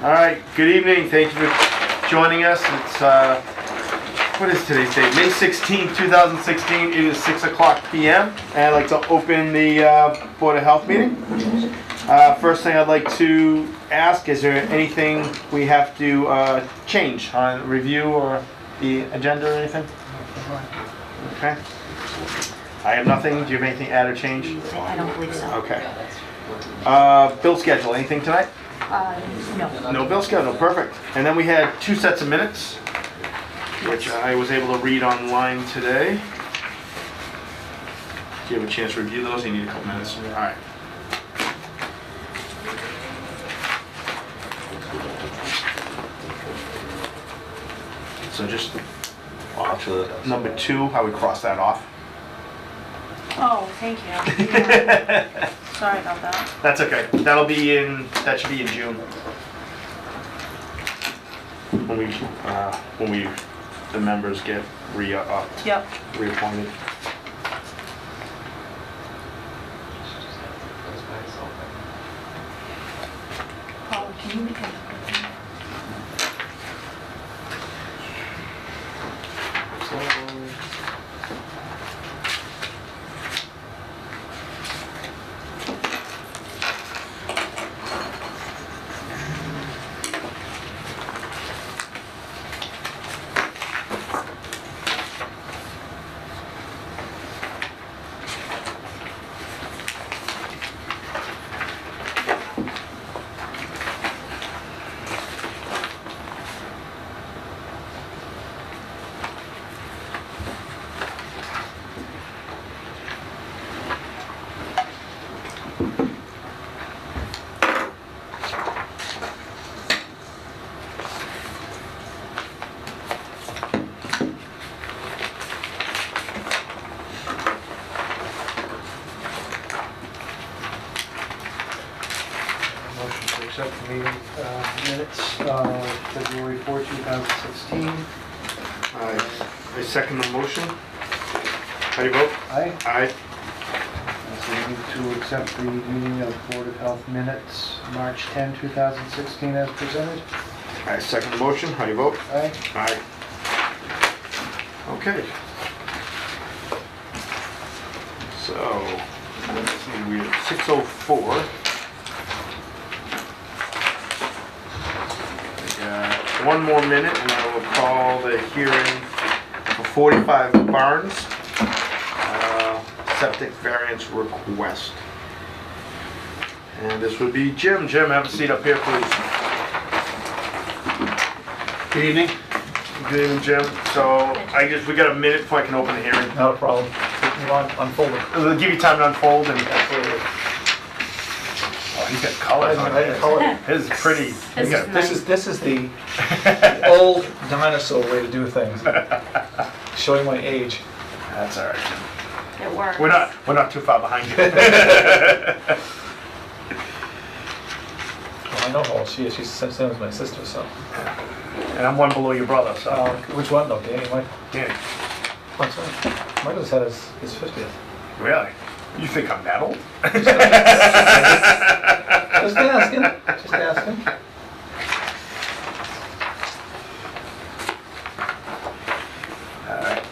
All right, good evening. Thank you for joining us. It's, what is today's date? May 16th, 2016. It is 6 o'clock p.m. And I'd like to open the Board of Health meeting. First thing I'd like to ask, is there anything we have to change on review or the agenda or anything? Okay. I have nothing. Do you have anything to add or change? I don't believe so. Okay. Bill schedule, anything tonight? No. No bill schedule, perfect. And then we had 2 sets of minutes, which I was able to read online today. Do you have a chance to review those? You need a couple minutes. All right. So just, well, actually, number 2, how we cross that off. Oh, thank you. Yeah. Sorry about that. That's okay. That should be in June. When the members get Yep. reappointed. Paul, can you make a Motion to accept the meeting minutes, February 4, 2016. I second the motion. How do you vote? Aye. Aye. So we need to accept the meeting of Board of Health minutes, March 10, 2016 as presented. I second the motion. How do you vote? Aye. Aye. Okay. So, let's see, we're at 6:04. We got 1 more minute and I will call the hearing for 45 Barnes, septic variance request. And this would be Jim. Jim, have a seat up here, please. Good evening. Good evening, Jim. So, we got a minute before I can open the hearing. Not a problem. You want unfold it? It'll give you time to unfold and... Absolutely. Oh, he's got colors on it. Color. His is pretty. This is nice. This is the old dinosaur way to do things. Showing my age. That's all right, Jim. It works. We're not too far behind you. Well, I know how old she is. She's the same as my sister, so. And I'm 1 below your brother, so. Which one though, Danny? Yeah. What's that? Michael just had his 50th. Really? You think I'm that old? Just asking. Just asking. All right.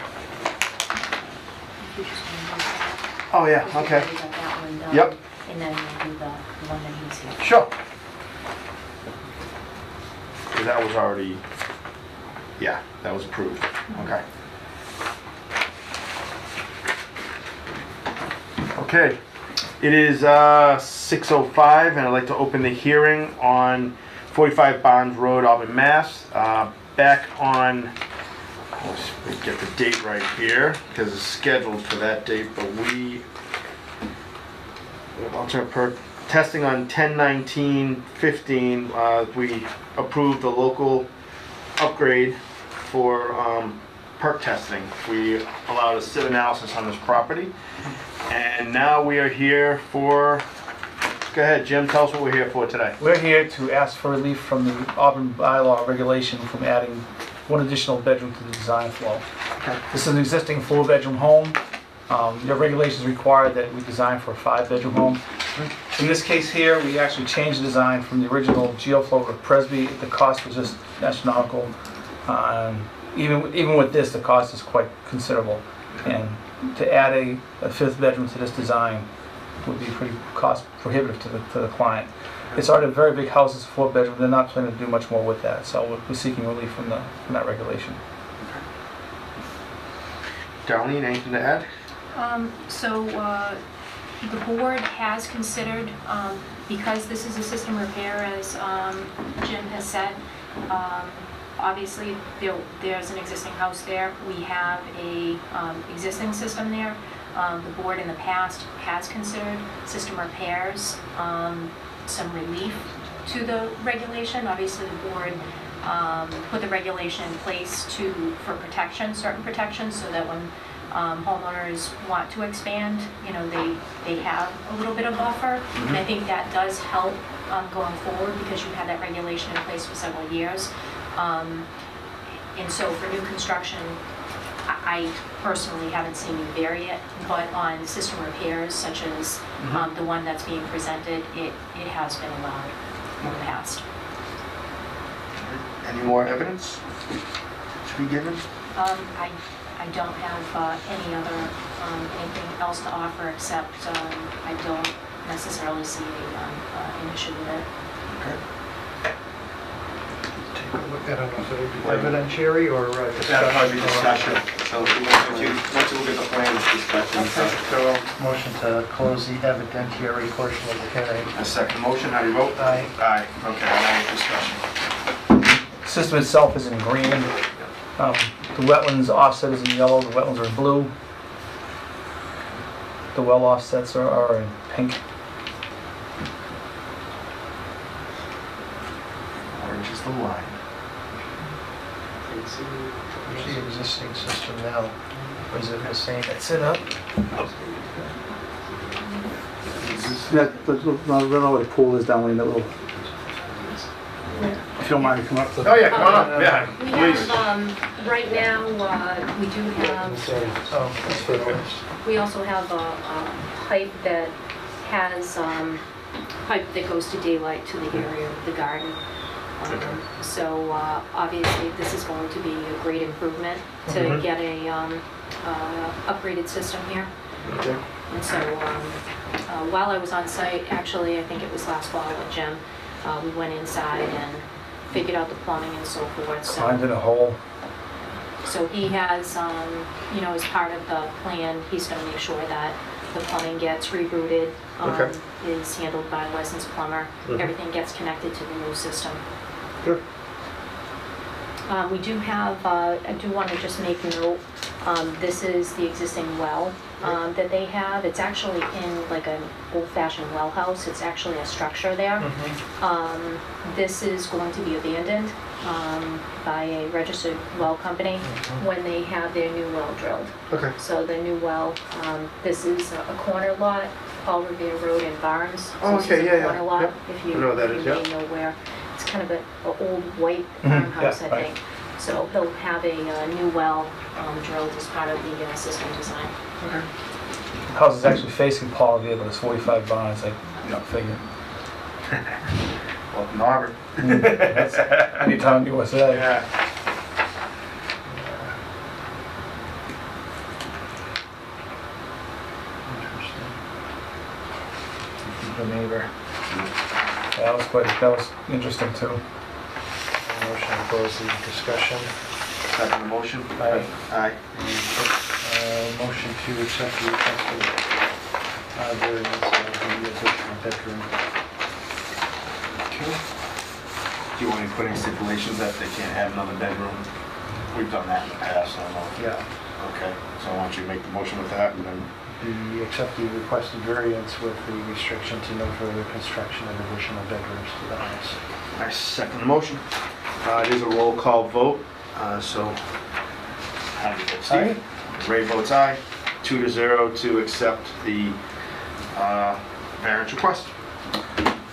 Oh, yeah, okay. We got that one done. Yep. And then we'll do the one that he's here. Sure. 'Cause that was already, yeah, that was approved. Okay. Okay. It is 6:05 and I'd like to open the hearing on 45 Barnes Road, Auburn, Mass. Back on, let's get the date right here because it's scheduled for that date, but alternate perk testing on 10/19/15, we approved the local upgrade for perk testing. We allowed a sieve analysis on this property. And now we are here for, go ahead, Jim, tell us what we're here for today. We're here to ask for relief from the Auburn bylaw regulation from adding 1 additional bedroom to the design flow. Okay. This is an existing 4-bedroom home. Your regulations require that we design for a 5-bedroom home. In this case here, we actually changed the design from the original GeoFlow to Presby. The cost was just astronomical. Even with this, the cost is quite considerable. And to add a 5th bedroom to this design would be pretty cost prohibitive to the client. It's already a very big house, it's a 4-bedroom, they're not planning to do much more with that, so we're seeking relief from that regulation. Darlene, anything to add? The board has considered, because this is a system repair, as Jim has said, obviously there's an existing house there. We have a existing system there. The board in the past has considered system repairs, some relief to the regulation. Obviously the board put the regulation in place for protection, certain protections, so that when homeowners want to expand, they have a little bit of buffer. And I think that does help going forward, because you've had that regulation in place for several years. And so for new construction, I personally haven't seen you vary it, but on system repairs such as the one that's being presented, it has been allowed in the past. Any more evidence to be given? I don't have anything else to offer, except I don't necessarily see an issue with it. Okay. Take a look, I don't know if it would be evidentiary or That'll probably be discussion. discussion. So once you look at the plan, it's discussion. So, motion to close the evidentiary portion of the hearing. A second motion, how do you vote? Aye. Aye, okay, now discussion. The system itself is in green. The wetlands offset is in yellow, the wetlands are in blue. The well offsets are in pink. Orange is the line. Where's the existing system now? Or is it the same? That's it up. I don't know what the pool is down in that little. If you don't mind, come up. Oh, yeah, come on up, yeah, We please. have, right now, we do have, Oh, that's for the list. we also have a pipe that has, pipe that goes to daylight to the area of the garden. So obviously, this is going to be a great improvement to get a upgraded system here. Okay. And so while I was on site, actually, I think it was last fall with Jim, we went inside and figured out the plumbing and so forth. Climbed in a hole. So he has, as part of the plan, he's going to make sure that the plumbing gets rerouted, Okay. is handled by a licensed plumber. Everything gets connected to the new system. Good. We do have, I do want to just make note, this is the existing well that they have. It's actually in like an old-fashioned well house. It's actually a structure there. This is going to be abandoned by a registered well company when they have their new well drilled. Okay. So the new well, this is a corner lot, Paul Revere Road in Barnes. So Oh, this okay, is a yeah, yeah. corner lot, Yep. if you I know what that is, may yeah. know where. It's kind of an old white farmhouse, I yeah, right. think. So he'll have a new well drilled as part of the system design. Okay. The house is actually facing Paul Revere, but it's 45 barns, I figured. Welcome to Auburn. Anytime USA. Yeah. The neighbor. That was interesting too. Motion to close the discussion. Second motion? Aye. Aye. Motion to accept the requested variance of the additional bedroom. Okay. Do you want me to put any stipulations that they can't have another bedroom? We've done that in the past, I don't know. Yeah. Okay, so I want you to make the motion with that, and then, The accept the requested variance with the restriction to no further construction of additional bedrooms to the house. I second the motion. It is a roll call vote, so, how do you vote, Steve? Ray votes aye, 2-0 to accept the variance request.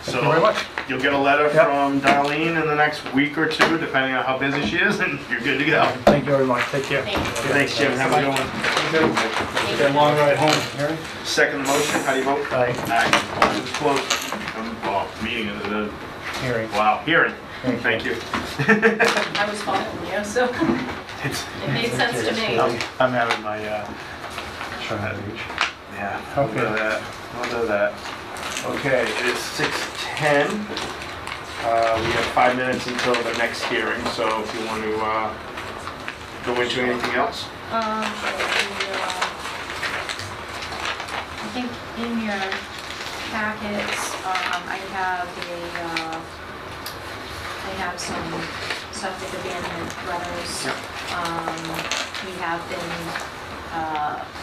So you very much. you'll get a letter Yep. from Darlene in the next week or two, depending on how busy she is, and you're good to go. Thank you very much. Take care. Thank you. Thanks, Jim. Have a good one. Thank you. Long ride home, Harry? Second the motion, how do you vote? Aye. Aye. Motion's closed. Meeting is the, Hearing. wow, hearing. Thank you. Thank you. I was following you, so It's, it made sense to me. I'm having my, Short reach. yeah, Okay. we'll do that. Okay, it is 6:10. We have 5 minutes until the next hearing, so if you want to, go into anything else? I think in your packets, I have some septic abandonment letters. Yep. We have been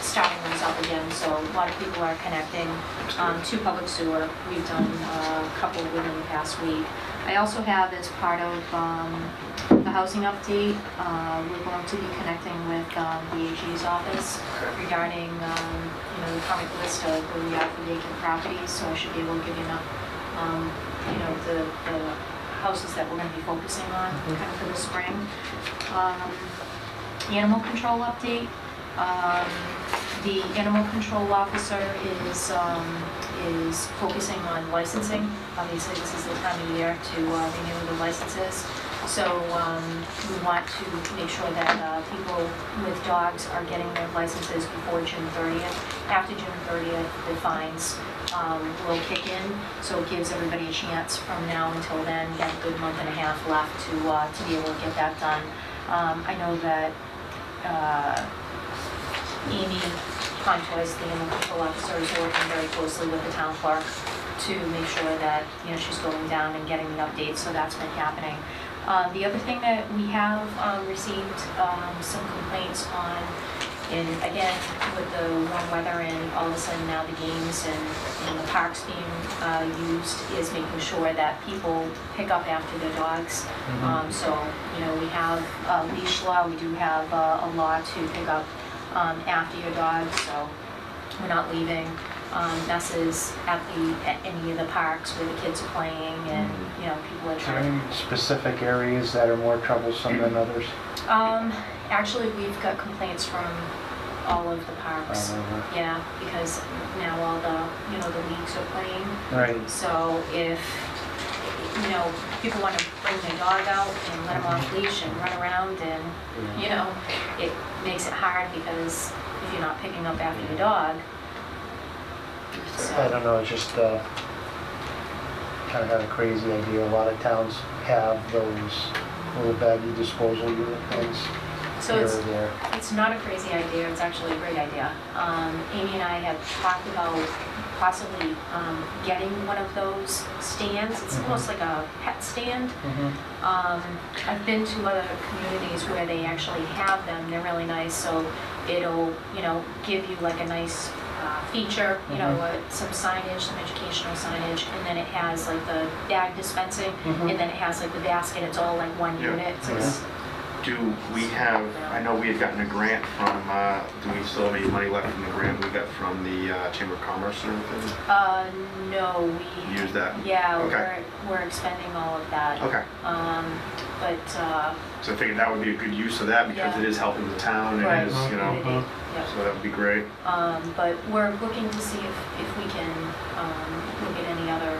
starting those up again, so a lot of people are connecting to public sewer. We've done a couple within the past week. I also have, as part of the housing update, we're going to be connecting with the AG's office regarding the current list of where we are for vacant properties, so I should be able to give you enough, the houses that we're going to be focusing on kind of for the spring. Animal control update. The animal control officer is focusing on licensing. Obviously, this is the time of year to renew the licenses. So we want to make sure that people with dogs are getting their licenses before June 30th. After June 30th, the fines will kick in, so it gives everybody a chance from now until then. We've got a good month and a half left to be able to get that done. I know that Amy Contois, the animal control officer, is working very closely with the town clerk to make sure that she's going down and getting the updates, so that's been happening. The other thing that we have received some complaints on, and again, with the warm weather and all of a sudden now the games and the parks being used, is making sure that people pick up after their dogs. So, we have leash law, we do have a law to pick up after your dog, so we're not leaving messes at any of the parks where the kids are playing and, people are Are there trying. any specific areas that are more troublesome than others? Actually, we've got complaints from all of the parks. Yeah, because now all the leagues are playing. Right. So if, people want to bring their dog out and let them off leash and run around and, it makes it hard because if you're not picking up after your dog. I don't know, it's just kind of had a crazy idea. A lot of towns have those little baggy disposal unit things So here or there. it's not a crazy idea, it's actually a great idea. Amy and I have talked about possibly getting one of those stands. It's almost like a pet stand. I've been to other communities where they actually have them. They're really nice, so it'll, give you like a nice feature, some signage, some educational signage, and then it has like the bag dispensing, and then it has like the basket. It's all like one unit. So it's, Do we have, I know we had gotten a grant from, do we still have any money left from the grant we got from the Chamber of Commerce or anything? no, we Use that? Yeah, Okay. we're expending all of that. Okay, But so I figured that would be a good use of that because Yeah. it is helping the town, right, it is, community, yep. so that would be great. But we're looking to see if we can look at any other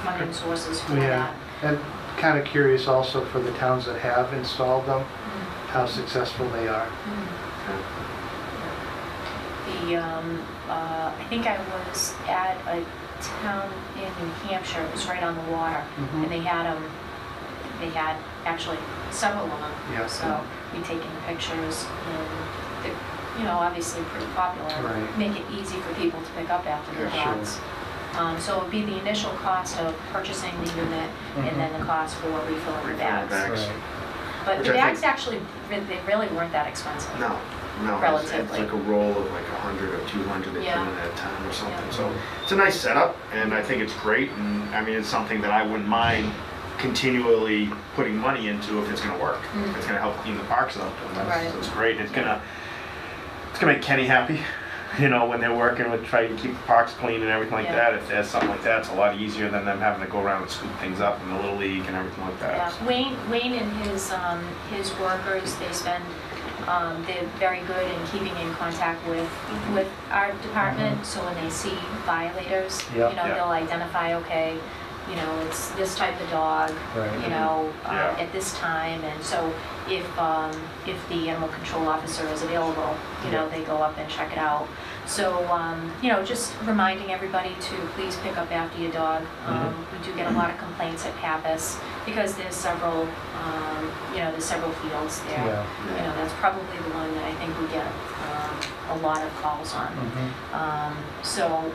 funding sources for Yeah, that. and kind of curious also for the towns that have installed them, how successful they are. I think I was at a town in New Hampshire. It was right on the water, and they had them. They had actually several of them. Yeah. So we taken pictures, and they're, obviously pretty popular. Right. Make it easy for people to pick up after their Yeah, sure. dogs. So it would be the initial cost of purchasing the unit, and then the cost for refilling the Refilling bags. bags. Right. But Which the I bags actually, they really weren't that expensive. No, it's Relatively. like a roll of like 100 or 200 they put Yeah. in at a time or something. Yeah. So it's a nice setup, and I think it's great, and I mean, it's something that I wouldn't mind continually putting money into if it's gonna work. If it's gonna help clean the parks up, and Right. that's great. It's gonna make Kenny happy. you know, when they're working with trying to keep the parks clean and everything like Yeah. that, if there's something like that, it's a lot easier than them having to go around and scoop things up in the Little League and everything like that. Yeah, Wayne and his workers, they're very good in keeping in contact with our department, so when they see violators, Yeah. you know, Yeah. they'll identify, okay, you know, it's this type of dog, Right. you know, Yeah. at this time, and so if the animal control officer is available, you know, they go up and check it out. So, you know, just reminding everybody to please pick up after your dog. We do get a lot of complaints at Pappas because there's several, you know, there's several fields there. Yeah. You know, that's probably the one that I think we get a lot of calls on. Mhm. So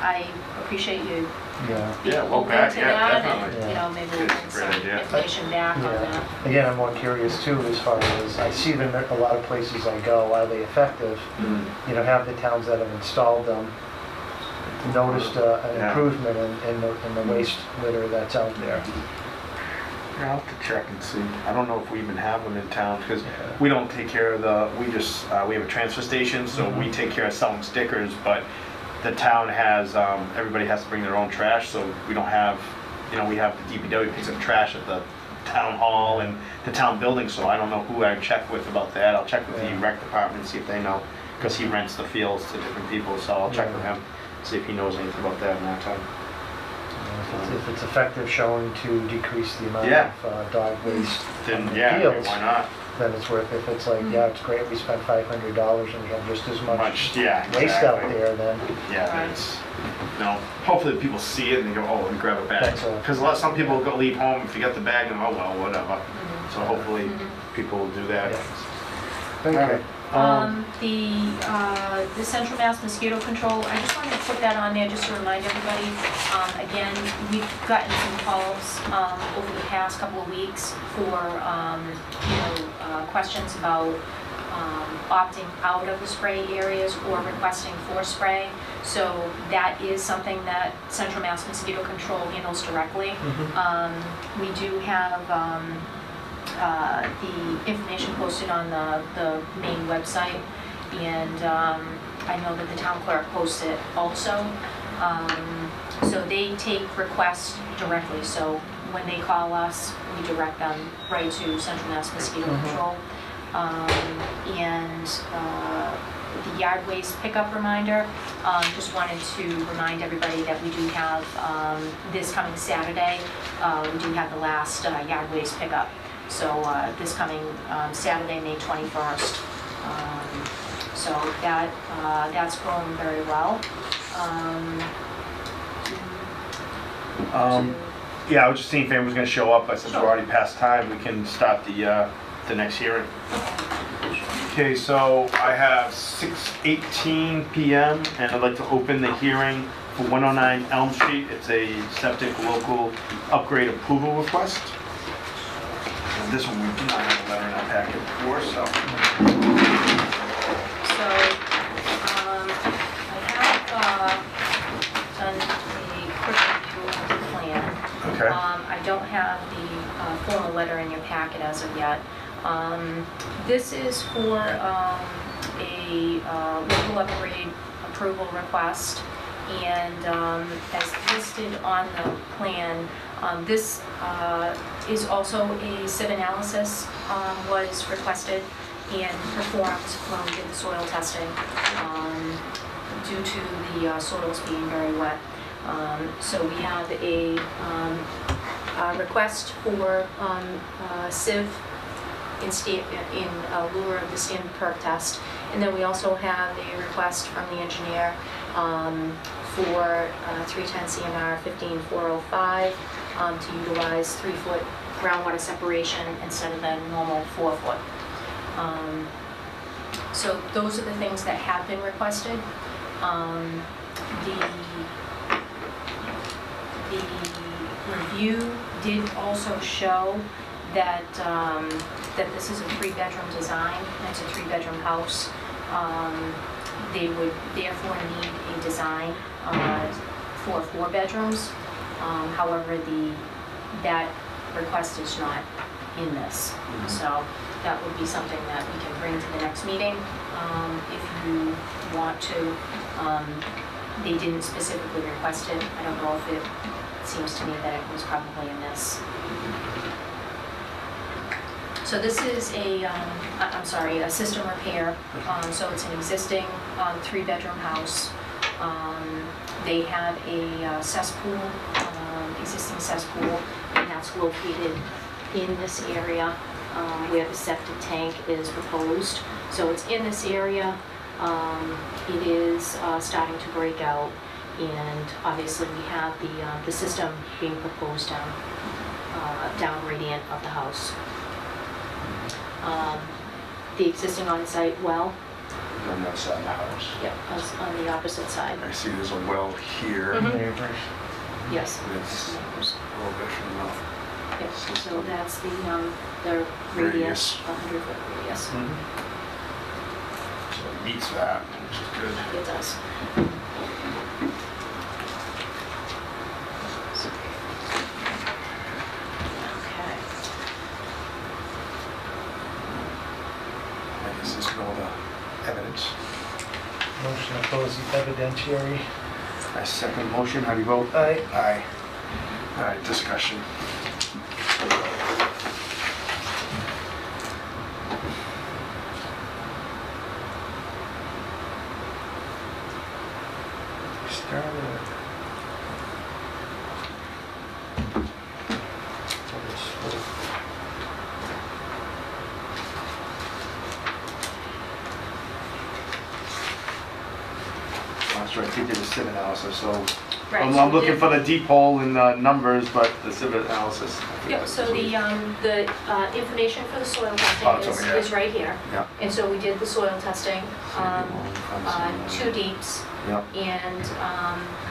I appreciate you Yeah. being Yeah, well, open back, to yeah, that, definitely. and, you know, maybe we'll It's a bring great some idea. information back on Yeah. that. Again, I'm more curious too, as far as, I see them at a lot of places I go, are they effective? You know, have the towns that have installed them noticed an Yeah. improvement in the waste litter that's out there? Yeah, I'll have to check and see. I don't know if we even have them in town, because Yeah. we don't take care of we have a transfer station, so we take care of selling stickers, but the town has, everybody has to bring their own trash, so we don't have, you know, we have the DPW picks up trash at the town hall and the town building, so I don't know who I'd check with about that. I'll check with the Yeah. rec department, see if they know, because he rents the fields to different people, so I'll check with him, see if he knows anything about that in that time. If it's effective, showing to decrease the amount Yeah. of dog waste Then, on the yeah, fields, why not? then it's worth it. If it's like, yeah, it's great, we spent $500 and we have just as much Yeah, waste out exactly. there, then Yeah, it's, you know, hopefully people see it and they go, oh, and grab a bag. That's all. Because some people go leave home and forget the bag and, oh, well, whatever. So hopefully people will do that. Yeah. Alright. The Central Mass Mosquito Control, I just wanted to put that on there just to remind everybody. Again, we've gotten some calls over the past couple of weeks for, you know, questions about opting out of the spray areas or requesting for spray. So that is something that Central Mass Mosquito Control handles directly. We do have the information posted on the main website, and I know that the town clerk posts it also. So they take requests directly, so when they call us, we direct them right to Central Mass Mosquito Control. And the yard waste pickup reminder, just wanted to remind everybody that we do have, this coming Saturday, we do have the last yard waste pickup. So this coming Saturday, May 21st. So that's going very well. Yeah, I was just seeing if anyone was gonna show up, but since we're Sure. already past time, we can start the next hearing. Okay, so I have 6:18 p.m. and I'd like to open the hearing for 109 Elm Street. It's a septic local upgrade approval request. And this one we did not have a letter in our packet before, so. So, I have done a quick review of the plan. Okay. I don't have the formal letter in your packet as of yet. This is for a local upgrade approval request, and as listed on the plan, this is also a sieve analysis was requested and performed when we did the soil testing due to the soils being very wet. So we have a request for sieve in lieu of the standard perk test. And then we also have a request from the engineer for 310 CMR 15405 to utilize 3-foot groundwater separation instead of the normal 4-foot. So those are the things that have been requested. The review did also show that that this is a 3-bedroom design, and it's a 3-bedroom house. They would therefore need a design for 4 bedrooms. However, that request is not in this. So that would be something that we can bring to the next meeting if you want to. They didn't specifically request it. I don't know if it seems to me that it was probably a miss. So this is a system repair. So it's an existing 3-bedroom house. They have a cesspool, existing cesspool, and that's located in this area where the septic tank is proposed. So it's in this area. It is starting to break out, and obviously we have the system being proposed down gradient of the house. The existing on-site well, On that side of the house. is on the opposite side. I see there's a well here. Mhm. Neighbors. Yes. It's Neighbors. a little bit from the Yep. So system. that's the radius, 100-foot radius. So it meets that, which is good. It does. Okay. I guess there's no other evidence. Motion to close the evidentiary. I second motion, how do you vote? Aye. Aye. All right, discussion. Started. What is- That's right, they did a sieve analysis, so Right, I'm so we looking did- for the deep hole in the numbers, but the sieve analysis. I think Yep, that's so what the, it is. information for the soil Oh, testing it's over here. is right here. Yeah. And so we did the soil testing, two deeps, Yeah, and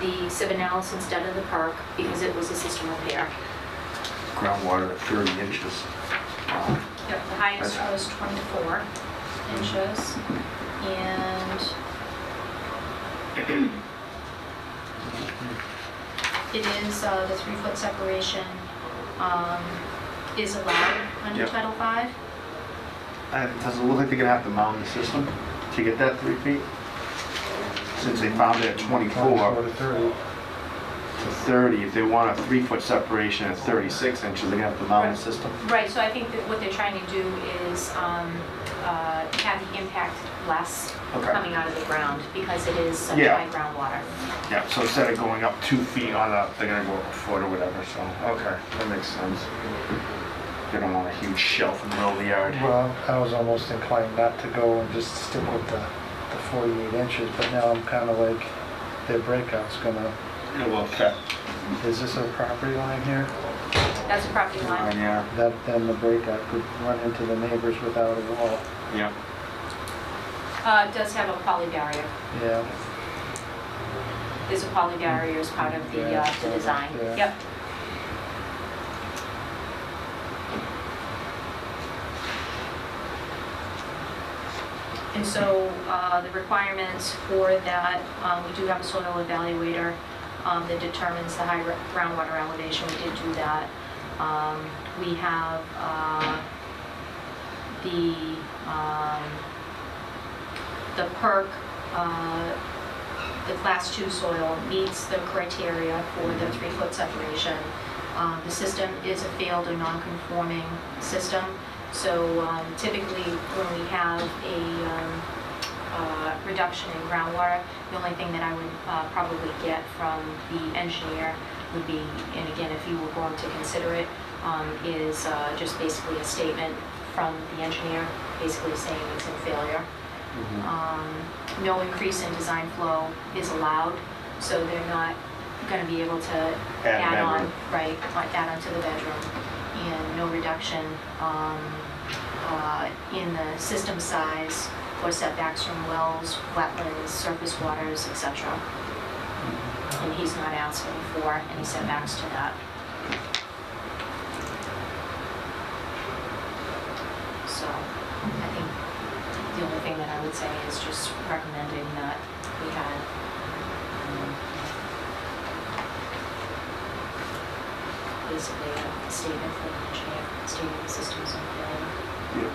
the sieve analysis done in the perk because it was a system repair. groundwater at 30 inches. Wow. Yep, the highest That's- was 24 inches, and it is, the 3-foot separation is allowed under Yep. Title V. And does it look like they're gonna have to mound the system to get that 3 feet? Since they found it at 24 to 30. to 30, if they want a 3-foot separation at 36 inches, they're gonna have to mount the Right. system? Right, so I think that what they're trying to do is have the impact less Okay. coming out of the ground because it is such Yeah. high groundwater. Yeah, so instead of going up 2 feet on a, they're gonna go up a foot or whatever, so, okay, that makes sense. They don't want a huge shelf in the middle of the yard. Well, I was almost inclined not to go and just stick with the 48 inches, but now I'm kind of like, their breakout's gonna, It will affect, is this a property line here? That's a property line. yeah, That, then the breakout could run into the neighbors without a wall. yeah. It does have a poly barrier. Yeah. There's a poly barrier as part of the Yeah, the design. yeah. Yep. And so the requirements for that, we do have a soil evaluator that determines the high groundwater elevation. We did do that. We have the PERC, the class 2 soil meets the criteria for the 3-foot separation. The system is a failed or non-conforming system, so typically when we have a reduction in groundwater, the only thing that I would probably get from the engineer would be, and again, if you were going to consider it, is just basically a statement from the engineer, basically saying it's in failure. No increase in design flow is allowed, so they're not going to be able to add on, bedroom. right, add on to the bedroom, and no reduction in the system size or setbacks from wells, wetlands, surface waters, etc. And he's not asking for any setbacks to that. So I think the only thing that I would say is just recommending that we had basically a statement from the engineer stating the system's in failure. Yeah.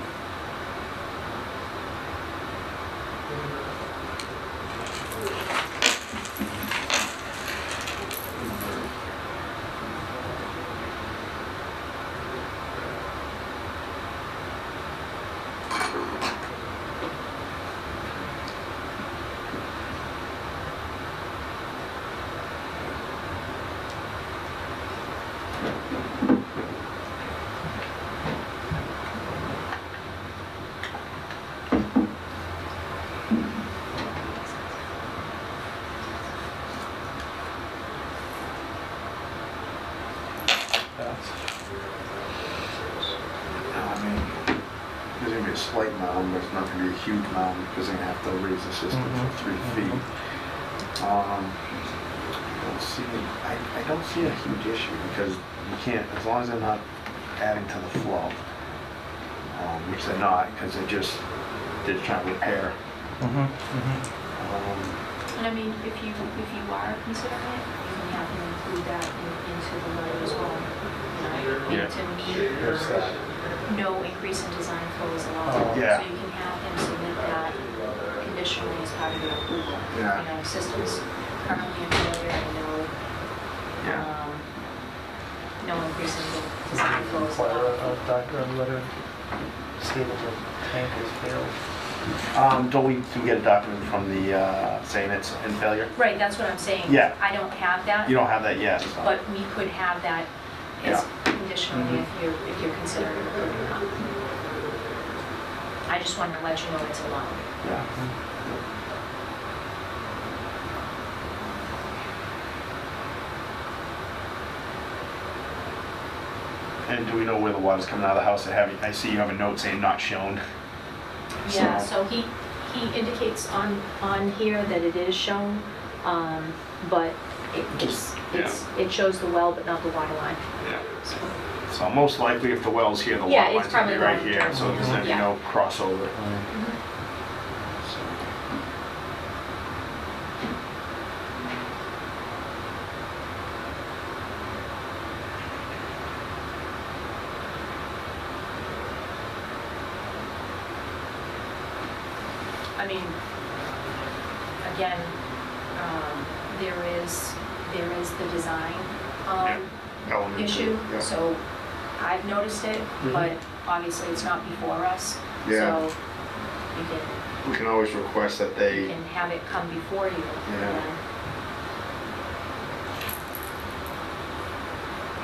I mean, there's gonna be a slight mound, but it's not gonna be a huge mound because they're gonna have to raise the system for 3 feet. I don't see a huge issue because you can't, as long as they're not adding to the flow, which they're not, because they're just trying to repair. And I mean, if you are considering it, you can have him include that into the letter as well. You know, Yeah. to meet What's that? no increase in design flow is allowed. Oh. Yeah. So you can have him submit that conditionally as part of your approval. Yeah. You know, systems currently in failure and Yeah. no increase in design flow is Require allowed. a doctor letter stating the tank has failed. Don't we get a document from the, saying it's in failure? Right, that's what I'm saying. Yeah. I don't have that. You don't have that yet, so. But we could have that as conditionally if you're considering approving that. I just wanted to let you know it's allowed. Yeah. And do we know where the water's coming out of the house? I see you have a note saying not shown. Yeah, so he indicates on here that it is shown, but it shows the well, but not the water line. Yeah. So most likely if the well's here, the Yeah, water it's line's gonna be probably right here, long-term. so there's gonna be Yeah. no crossover. I mean, again, there is the design Element. issue, Yeah. so I've noticed it, but obviously it's not before us. Yeah. So We can always request that you they, can have it come before you. Yeah.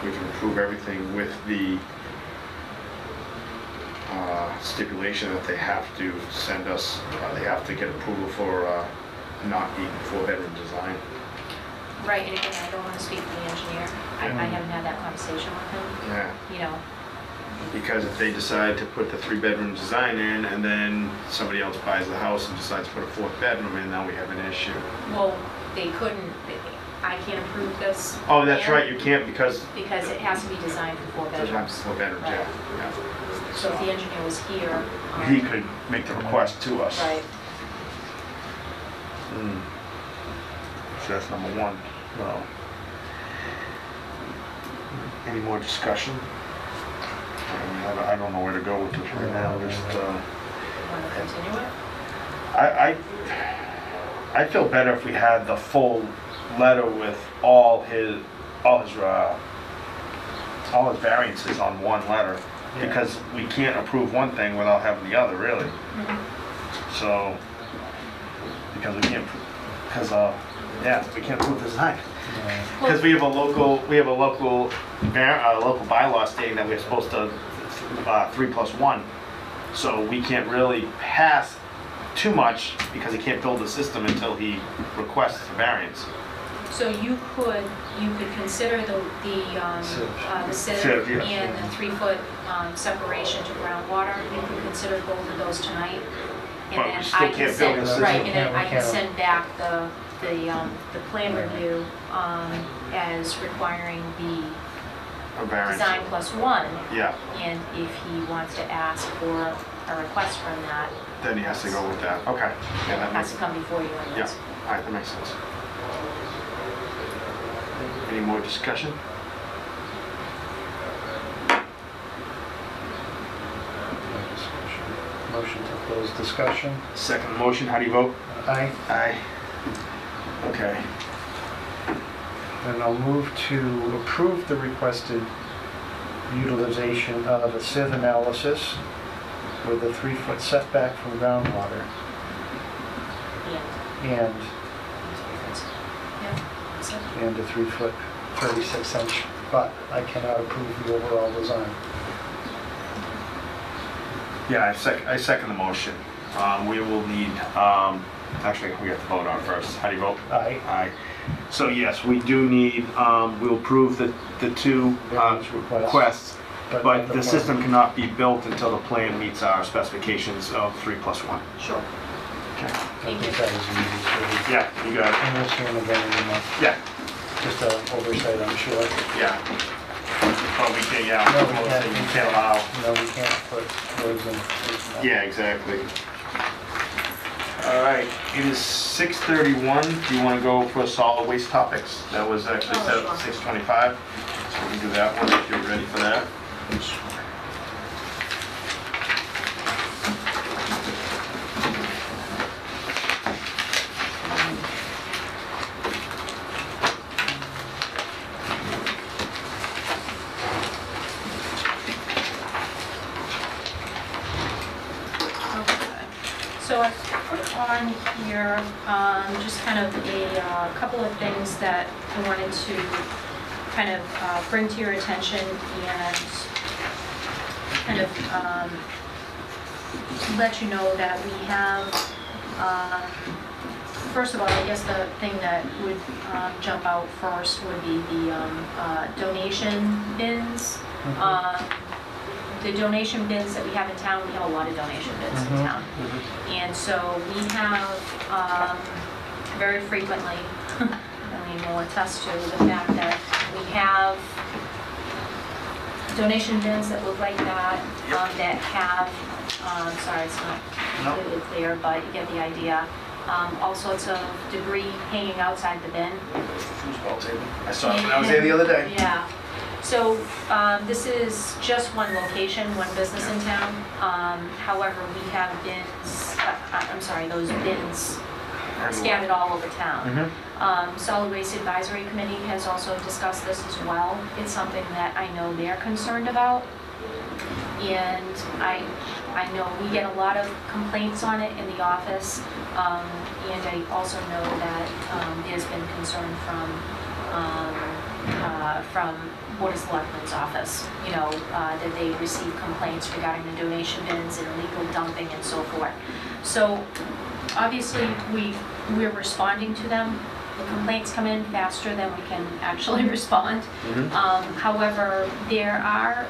we can approve everything with the stipulation that they have to send us, they have to get approval for not being 4-bedroom design. Right, and again, I don't want to speak for the engineer. I haven't had that conversation with him, Yeah. you know. Because if they decide to put the 3-bedroom design in and then somebody else buys the house and decides to put a 4th bedroom in, now we have an issue. Well, they couldn't, I can't approve this. Oh, that's plan right, you can't because. Because it has to be designed for 4 bedrooms. 4 bedrooms, yeah. So if the engineer was here. Yeah. He could make the request to us. Right. So that's number 1. Well, any more discussion? I don't know where to go with this right now, just, Want to continue it? I feel better if we had the full letter with all his variances on one letter, Yeah. because we can't approve one thing without having the other, really. So, because we can't, we can't approve the design. Because we have a local bylaw stating that we're supposed to 3+1. So we can't really pass too much because he can't build the system until he requests a variance. So you could consider the sieve Sieve, yeah. and the 3-foot separation to groundwater. You could consider both of those tonight. And But we then still I can can't send, build the right, system. and then I can We can't. send back the plan review as requiring the A variance. design +1. Yeah, And if he wants to ask for a request from that, then he has to go with that. Okay. Yeah, it that has makes, to come before you yeah, anyways. all right, that makes sense. Any more discussion? Motion to close discussion. Second motion, how do you vote? Aye. Aye. Okay. And I'll move to approve the requested utilization of a sieve analysis with a 3-foot setback from groundwater Yeah. and Yeah. So- a 3-foot 36-inch but I cannot approve the overall design. Yeah, I second the motion. We will need, actually, we have to vote on it first. How do you vote? Aye. Aye. So yes, we do need, we'll approve the two Variance requests, but not the plan. system cannot be built until the plan meets our specifications of 3+1. Sure. I Thank think you. that is easy, so Yeah, you got it. and we'll soon again, Yeah, just an oversight, I'm sure. yeah. But we can't, yeah, No, we can't. you can't allow. No, we can't put words in. Yeah, exactly. All right, it is 6:31. Do you want to go for solid waste topics? That was actually set up sure. at 6:25, so we can do that one if you're ready for that. Okay. So I put on here just kind of a couple of things that I wanted to kind of bring to your attention and kind of let you know that we have, first of all, I guess the thing that would jump out first would be the donation bins. The donation bins that we have in town, we have a lot of donation bins in town. And so we have very frequently, I mean, we'll attest to the fact that we have donation bins that look like that, that have, sorry, it's not completely clear, but you get the idea. All sorts of debris hanging outside the bin. Foosball table. I saw it when I was there the other day. Yeah. So this is just one location, one business in town. However, we have bins, I'm sorry, those bins scattered all over town. Solid Waste Advisory Committee has also discussed this as well. It's something that I know they're concerned about. And I know we get a lot of complaints on it in the office. And I also know that there's been concern from Board of Selectmen's office, you know, that they receive complaints regarding the donation bins and illegal dumping and so forth. So obviously we're responding to them. The complaints come in faster than we can actually respond. However, there are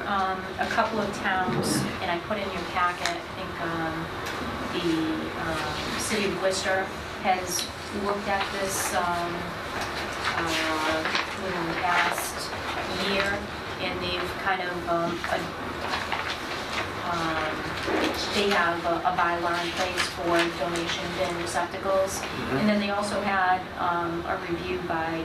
a couple of towns, and I put in your packet, I think the city of Worcester has looked at this within the past year, and they've kind of, they have a bylaw in place for donation bin receptacles. And then they also had a review by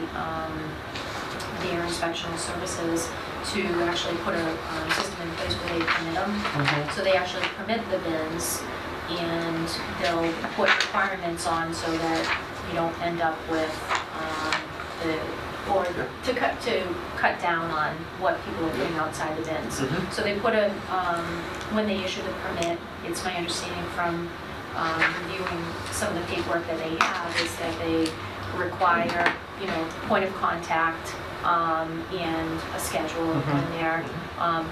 their inspectional services to actually put a system in place where they permit them. So they actually permit the bins, and they'll put requirements on so that you don't end up with to cut down on what people are putting outside the bins. So they put a, when they issue the permit, it's my understanding from reviewing some of the paperwork that they have is that they require, you know, point of contact and a schedule when they're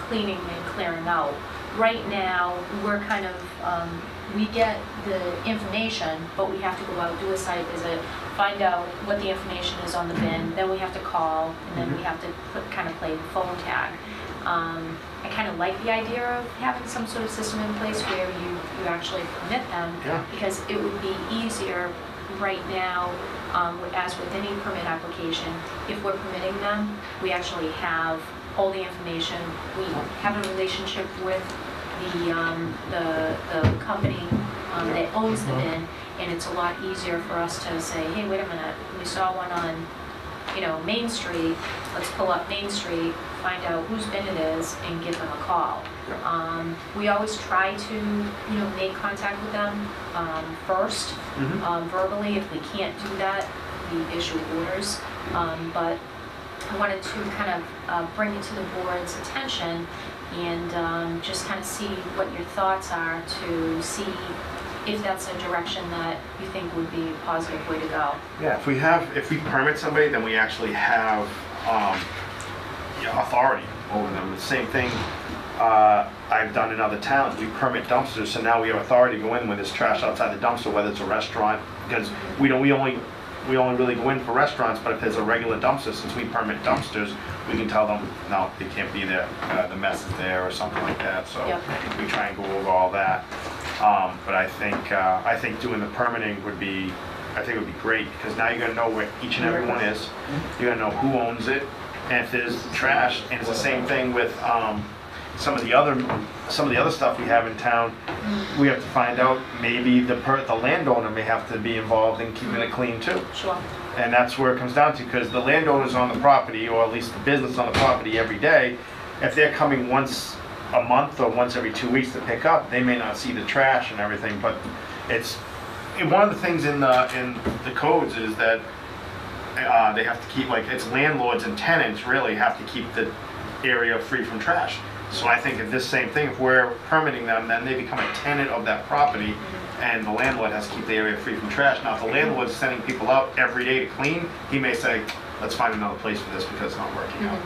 cleaning and clearing out. Right now, we're kind of, we get the information, but we have to go out, do a site visit, find out what the information is on the bin, then we have to call, and then we have to kind of play phone tag. I kind of like the idea of having some sort of system in place where you actually permit them, because it would be easier right now, as with any permit application, if we're permitting them, we actually have all the information, we have a relationship with the company that owns the bin, and it's a lot easier for us to say, hey, wait a minute, we saw one on, you know, Main Street, let's pull up Main Street, find out whose bin it is, and give them a call. We always try to, you know, make contact with them first, verbally. If we can't do that, we issue orders. But I wanted to kind of bring it to the board's attention and just kind of see what your thoughts are, to see if that's a direction that you think would be a positive way to go. Yeah, if we permit somebody, then we actually have authority over them. The same thing I've done in other towns. We permit dumpsters, so now we have authority to go in when there's trash outside the dumpster, whether it's a restaurant, because we only really go in for restaurants, but if there's a regular dumpster, since we permit dumpsters, we can tell them, no, they can't be there, the mess is there, or something like that, so Yep. we try and go over all that. But I think doing the permitting would be great, because now you're gonna know where each and every one is, you're gonna know who owns it, and if there's trash, and it's the same thing with, some of the other stuff we have in town, we have to find out, maybe the landowner may have to be involved in keeping it clean too. Sure. And that's where it comes down to, because the landowner's on the property, or at least the business on the property every day, if they're coming once a month or once every 2 weeks to pick up, they may not see the trash and everything, but one of the things in the codes is that they have to keep, like, it's landlords and tenants really have to keep the area free from trash. So I think if this same thing, if we're permitting them, then they become a tenant of that property, and the landlord has to keep the area free from trash. Now, if the landlord's sending people out every day to clean, he may say, let's find another place for this because it's not working out.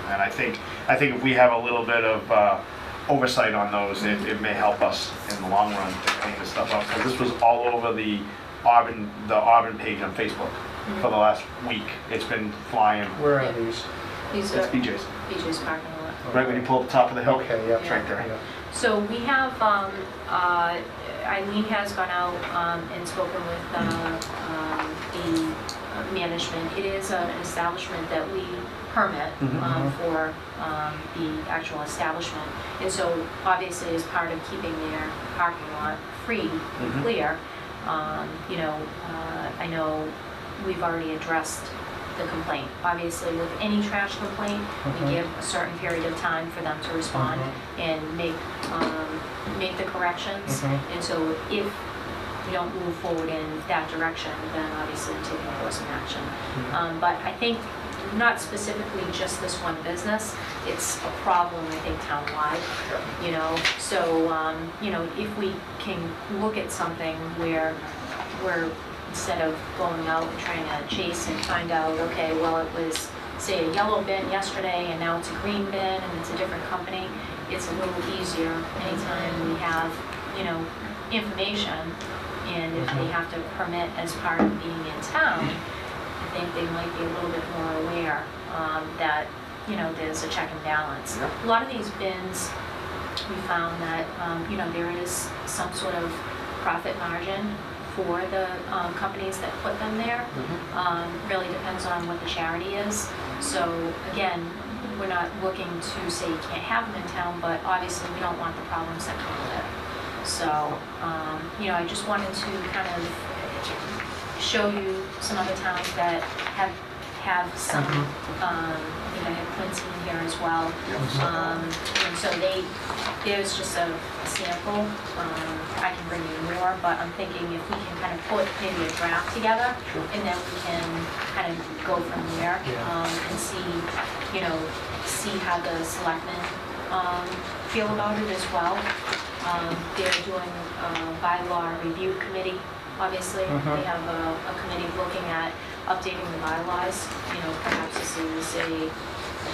And I think if we have a little bit of oversight on those, it may help us in the long run to clean this stuff up. Because this was all over the Auburn page on Facebook for the last week. It's been flying. Where are these? These It's are BJ's. BJ's parking lot. Right when you pull up the top of the hill. Okay, yeah. It's right there. Yeah. So we have, Eileen has gone out and spoken with the management. It is an establishment that we permit for the actual establishment. And so obviously as part of keeping their parking lot free and clear, I know we've already addressed the complaint. Obviously, with any trash complaint, we give a certain period of time for them to respond and make the corrections. And so if we don't move forward in that direction, then obviously we take enforcement action. But I think not specifically just this one business, it's a problem, I think, townwide, So, if we can look at something where we're, instead of going out and trying to chase and find out, okay, well, it was, say, a yellow bin yesterday and now it's a green bin and it's a different company, it's a little easier anytime we have, information. And if they have to permit as part of being in town, I think they might be a little bit more aware that, there's a check and balance. A lot of these bins, we found that, there is some sort of profit margin for the companies that put them there. Really depends on what the charity is. So again, we're not looking to say you can't have them in town, but obviously we don't want the problems that come with it. So, I just wanted to kind of show you some other towns that have some, I think I have Quincy in here as well. And so there's just a sample. I can bring you more, but I'm thinking if we can kind of put maybe a draft together, and then we can kind of go from there and see how the selectmen feel about it as well. They're doing a bylaw review committee, obviously. They have a committee looking at updating the bylaws. Perhaps this is a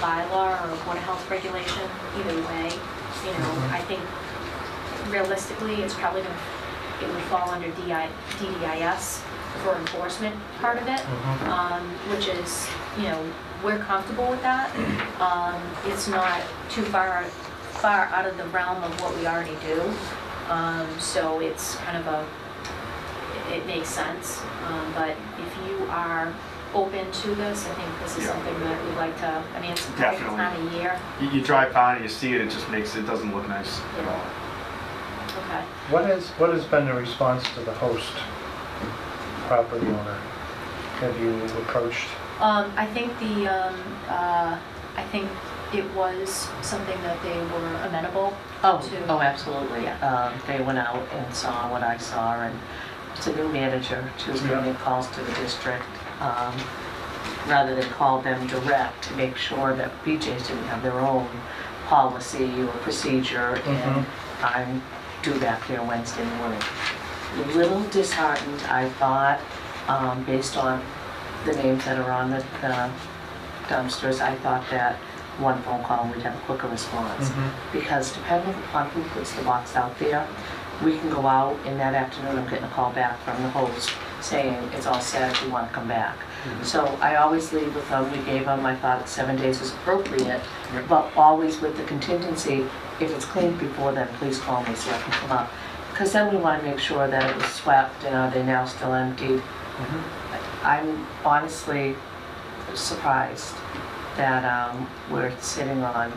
bylaw or a Board of Health regulation, either way. I think realistically, it's probably it would fall under DDIS for enforcement part of it, which is, we're comfortable with that. It's not too far out of the realm of what we already do. So it's kind of it makes sense. But if you are open to this, I think this is something that we'd like to, it's a perfect time of year. You drive by and you see it, it doesn't look nice at all. Okay. What has been the response to the host property owner? Have you approached? I think it was something that they were amenable to. Oh, absolutely. Yeah. They went out and saw what I saw, and it's a new manager. She was making calls to the district rather than call them direct to make sure that BJ's didn't have their own policy or procedure, and I'm due back there Wednesday morning. A little disheartened, I thought, based on the names that are on the dumpsters, I thought that one phone call and we'd have a quicker response. Because depending upon who puts the box out there, we can go out and that afternoon I'm getting a call back from the host saying it's all set if you want to come back. So I always leave with them, we gave them, I thought 7 days was appropriate, but always with the contingency, if it's cleaned before then, please call me so I can come up. Because then we want to make sure that it was swept and are they now still emptied. I'm honestly surprised that we're sitting on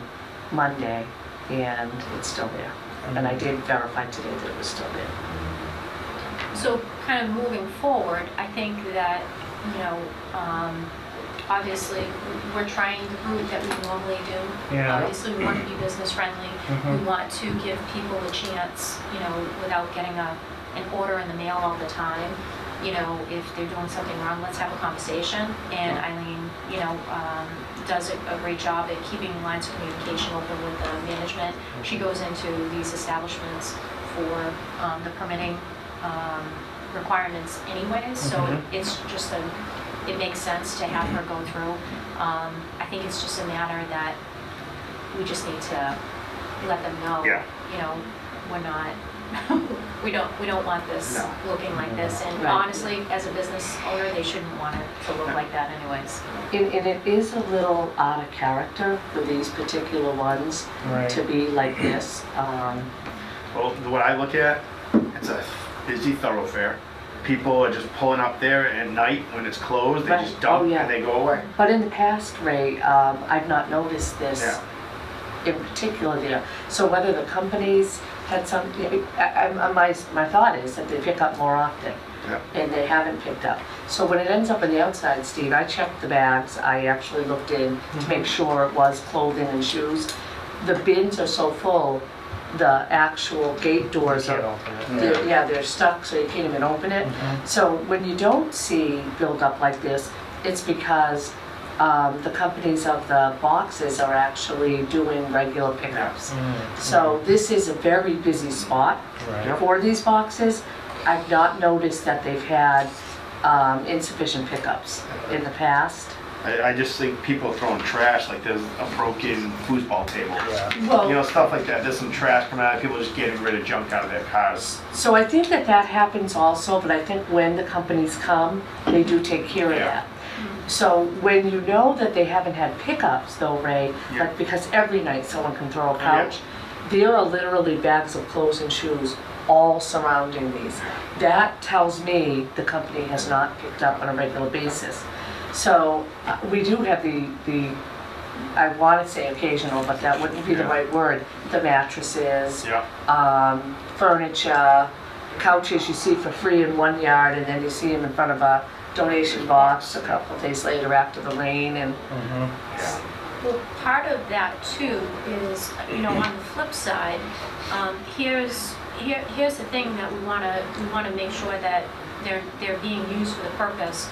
Monday and it's still there. And I did verify today that it was still there. So kind of moving forward, I think that, you know, obviously, we're trying the route that we normally do. Yeah. Obviously, we want to be business friendly. We want to give people a chance, you know, without getting an order in the mail all the time. You know, if they're doing something wrong, let's have a conversation. And Eileen, you know, does a great job at keeping lines of communication open with the management. She goes into these establishments for the permitting requirements anyways, so it's just it makes sense to have her go through. I think it's just a matter that we just need to let them know, you know, we're not, we don't want this looking like this. And Right. honestly, as a business owner, they shouldn't want it to look like that anyways. And it is a little out of character for these particular ones Right. to be like this. Well, what I look at, it's a busy thoroughfare. People are just pulling up there at night when it's closed, they Right. just dump Oh, yeah. and they go away. But in the past, Ray, I've not noticed this Yeah. in particular there. So whether the companies had some, my thought is that they pick up more often. Yeah. And they haven't picked up. So when it ends up on the outside, Steve, I checked the bags. I actually looked in to make sure it was clothing and shoes. The bins are so full, the actual gate doors Can't are, open it. they're stuck, so you can't even open it. So when you don't see buildup like this, it's because the companies of the boxes are actually doing regular pickups. So this is a very busy spot Right. for these boxes. I've not noticed that they've had insufficient pickups in the past. I just think people throwing trash, like there's a broken foosball table. Yeah. You Well, know, stuff like that. There's some trash coming out, people just getting rid of junk out of their cars. so I think that happens also, but I think when the companies come, they do take care of Yeah. that. So when you know that they haven't had pickups though, Ray, Yeah. like because every night someone can throw a Yeah. couch, there are literally bags of clothes and shoes all surrounding these. That tells me the company has not picked up on a regular basis. So we do have the I want to say occasional, but that wouldn't be the Yeah. right word, the mattresses, Yeah. furniture, couches you see for free in one yard and then you see them in front of a donation box a couple of days later after the rain and Well, part of that too is, you know, on the flip side, here's the thing that we wanna make sure that they're being used for the purpose.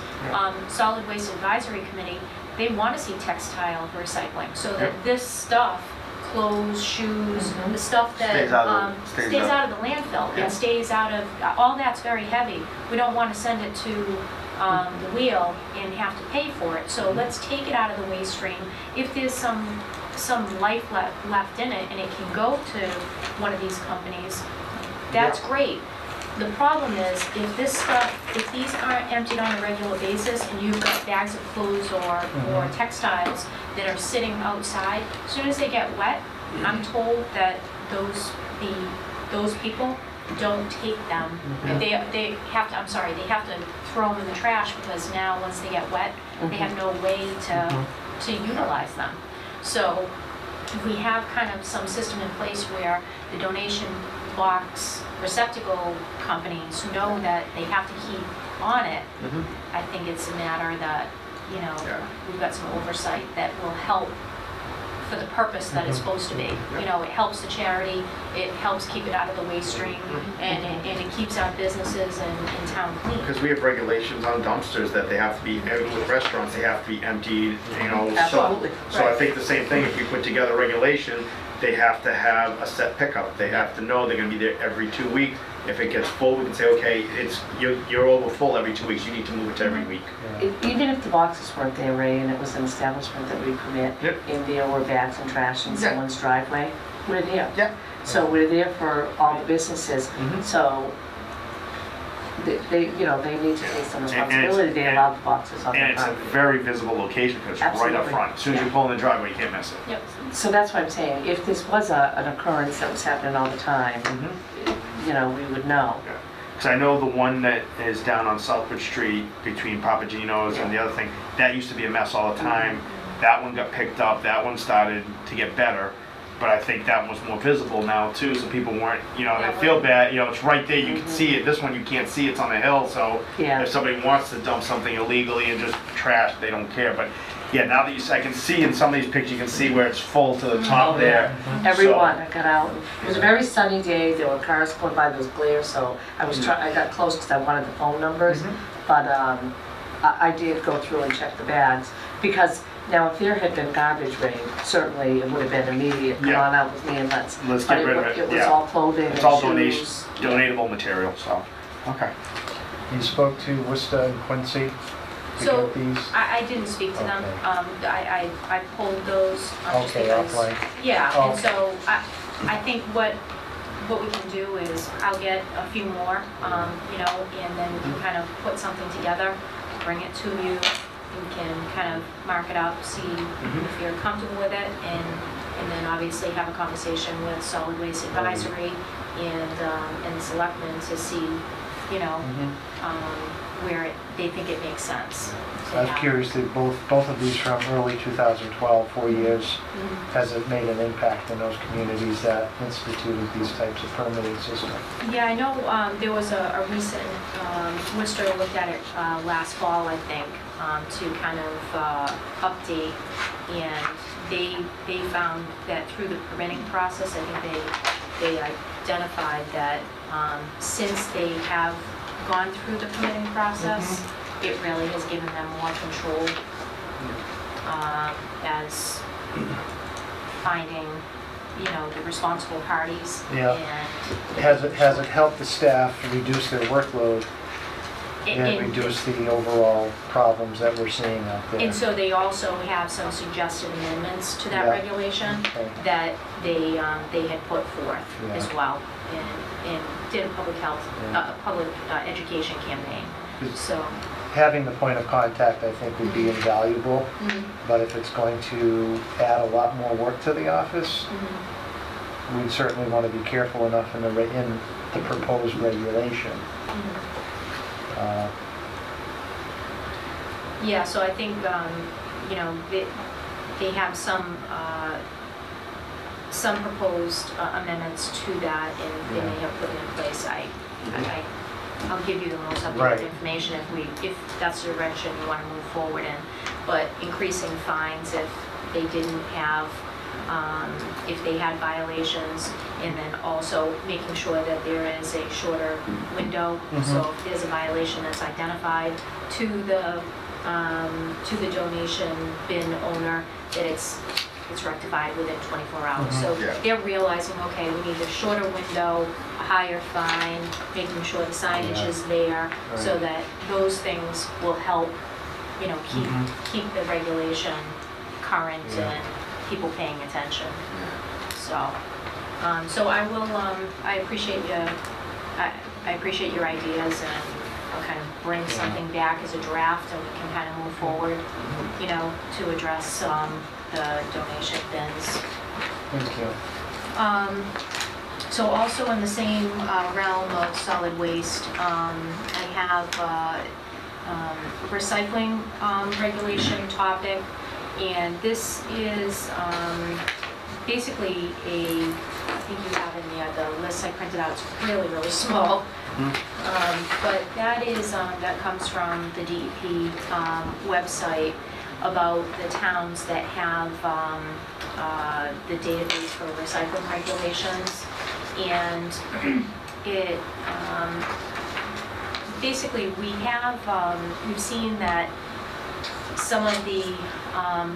Solid Waste Advisory Committee, they wanna see textile recycling, so that this stuff, clothes, shoes, the stuff that Stays out of stays out of the landfill Yeah. and stays out of, all that's very heavy. We don't wanna send it to the wheel and have to pay for it. So let's take it out of the waste stream. If there's some life left in it and it can go to one of these companies, that's great. The problem is if these aren't emptied on a regular basis and you've got bags of clothes or textiles that are sitting outside, as soon as they get wet, I'm told that those people don't take them. They have to throw them in the trash because now once they get wet, they have no way to utilize them. So we have kind of some system in place where the donation box receptacle companies know that they have to keep on it. I think it's a matter that, you know, we've got some oversight that will help for the purpose that it's supposed to be. You know, it helps the charity, it helps keep it out of the waste stream, and it keeps our businesses in town clean. Because we have regulations on dumpsters that they have to be, with restaurants, they have to be emptied, you know. Absolutely. So I think the same thing, if we put together regulation they have to have a set pickup. They have to know they're gonna be there every 2 weeks. If it gets full, we can say, okay, you're over full every 2 weeks, you need to move it to every week. Yeah. Even if the boxes weren't there, Ray, and it was an establishment that we permit, Yep. and there were bags and trash in Yeah. someone's driveway, we're there. Yeah. So we're there for all the businesses, Mhm. so they need to take some it's- responsibility, they and- allow the boxes on And their it's a property. very visible location, because it's right up Absolutely. front. As soon as you pull in the driveway, you can't miss it. Yep. So that's what I'm saying, if this was an occurrence that was happening all the time, we would know. Because I know the one that is down on Southwood Street between Papagino's and the other thing, that used to be a mess all the time. That one got picked up, that one started to get better, but I think that one was more visible now too, so people weren't, they feel bad, it's right there, you can see it. This one you can't see, it's on the hill, so Yeah. if somebody wants to dump something illegally and just trash, they don't care. But yeah, now that I can see in some of these pictures, you can see where it's full to the top Oh, there. Everyone, I got out, it was a very sunny day, there were cars going by, there was glare, so I got close because I wanted the phone numbers, but I did go through and check the bags, because now if there had been garbage rain, certainly it would have been immediate, come Yeah. on out with me and let's Let's but get rid of it, It was yeah. all clothing and It's all shoes. donatable material, so, okay. You spoke to Worcester and Quincy to So, get these? I didn't speak to them. Okay. I pulled those just Okay, because. offline. Yeah, Oh. and so I think what we can do is I'll get a few more, and then we can kind of put something together, bring it to you. We can kind of mark it up, see if you're comfortable with it, and then obviously have a conversation with Solid Waste Advisory and the selectmen to see, where they think it makes sense. to I was have. curious, that both of these from early 2012, 4 years, Mhm. has it made an impact in those communities that instituted these types of permitting systems? Yeah, I know there was a recent, Worcester looked at it last fall, I think, to kind of update, and they found that through the permitting process, I think they identified that since they have gone through the permitting process, it really has given them more control as finding, the responsible parties. Yeah. And Has it helped the staff reduce their workload and and- reduce the overall problems that we're seeing out there? And so they also have some suggested amendments to that Yeah. regulation Okay. that they had put forth Yeah. as well, and did a public health, Yeah. public education campaign, so. Having the point of contact, I think, would be invaluable, but if it's going to add a lot more work to the office, we'd certainly want to be careful enough in the proposed regulation. Yeah, so I think, they have some proposed amendments to that, and they may have put in place. I'll give you the most Right. updated information if that's the direction you want to move forward in. But increasing fines if they didn't have, if they had violations, and then also making sure that there is a shorter window. So if there's a violation that's identified to the donation bin owner, that it's rectified within 24 hours. So Yeah. they're realizing, okay, we need a shorter window, a higher fine, making sure the signage Yeah. is there, so Right. that those things will help, keep the regulation current Yeah. and people paying attention. So I will, I appreciate I appreciate your ideas, and I'll kind of bring something back as a draft, and we can kind of move forward, to address the donation bins. Thank you. So also in the same realm of solid waste, I have recycling regulation topic, and this is basically I think you have in there, the list I printed out, it's really, really small. But that is, that comes from the DEP website about the towns that have the database for recycling regulations. And it, basically we've seen that some of the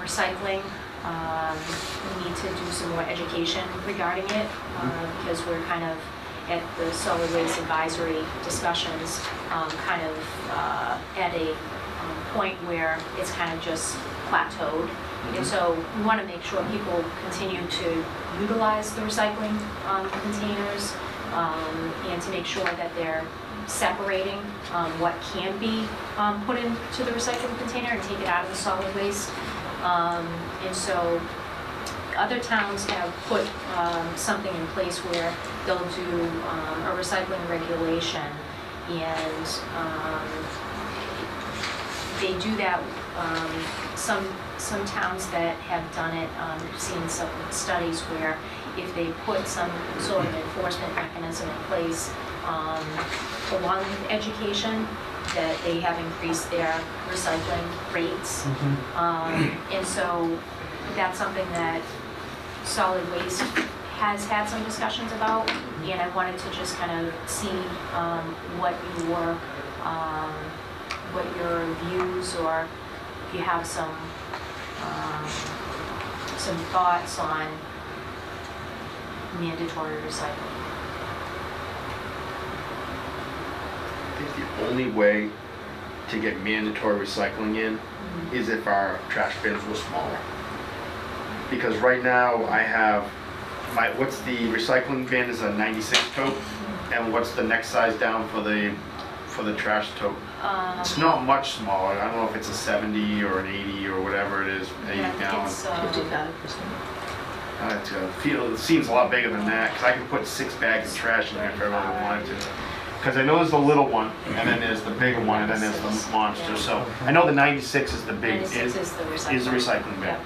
recycling We need to do some more education regarding it, because we're kind of at the solid waste advisory discussions, kind of at a point where it's kind of just plateaued. And so we want to make sure people continue to utilize the recycling containers, and to make sure that they're separating what can be put into the recycling container and take it out of the solid waste. And so other towns have put something in place where they'll do a recycling regulation, and they do that. Some towns that have done it, I've seen some studies where if they put some sort of enforcement mechanism in place, along with education, that they have increased their recycling rates. And so that's something that solid waste has had some discussions about, and I wanted to just kind of see what your views, or if you have some thoughts on mandatory recycling. I think the only way to get mandatory recycling in is if our trash bins were smaller. Because right now I have what's the recycling bin is a 96 tote, and what's the next size down for the trash tote? It's not much smaller. I don't know if it's a 70 or an 80 or whatever it is, 80 gallon. 55%. It seems a lot bigger than that, because I can put 6 bags of trash in there if I really wanted to. Because I know there's the little one, and then there's the bigger one, and then there's the monster. So I know the 96 is the big, 96 is the recycling bin. Yeah.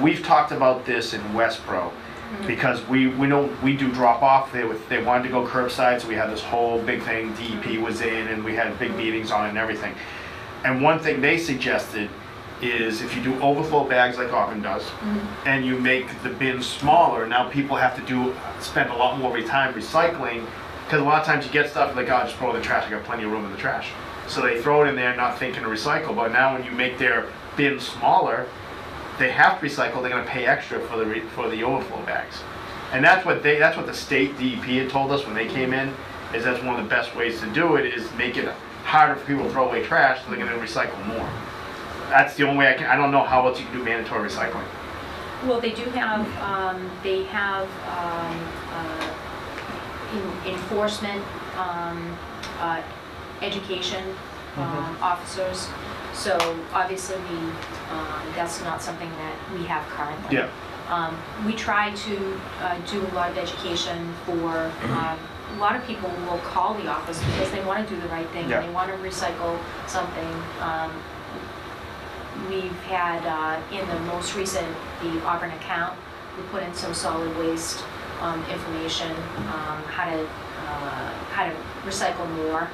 We've talked about this in Westboro, because we know we do drop off. They wanted to go curbside, so we had this whole big thing. DEP was in, and we had big meetings on it and everything. And one thing they suggested is if you do overflow bags like Auburn does, and you make the bins smaller, now people have to spend a lot more of their time recycling, because a lot of times you get stuff like, oh, just throw it in the trash, I got plenty of room in the trash. So they throw it in there not thinking to recycle, but now when you make their bins smaller, they have to recycle, they're gonna pay extra for the overflow bags. And that's what the state DEP had told us when they came in, is that's one of the best ways to do it, is make it harder for people to throw away trash, so they're gonna recycle more. That's the only way I don't know how else you can do mandatory recycling. Well, they do have, enforcement, education officers. So obviously that's not something that we have currently. Yeah. We try to do a lot of education for, a lot of people will call the office because they want to do the right thing. Yeah. They want to recycle something. We've had, in the most recent, the Auburn account, we put in some solid waste information, how to recycle more,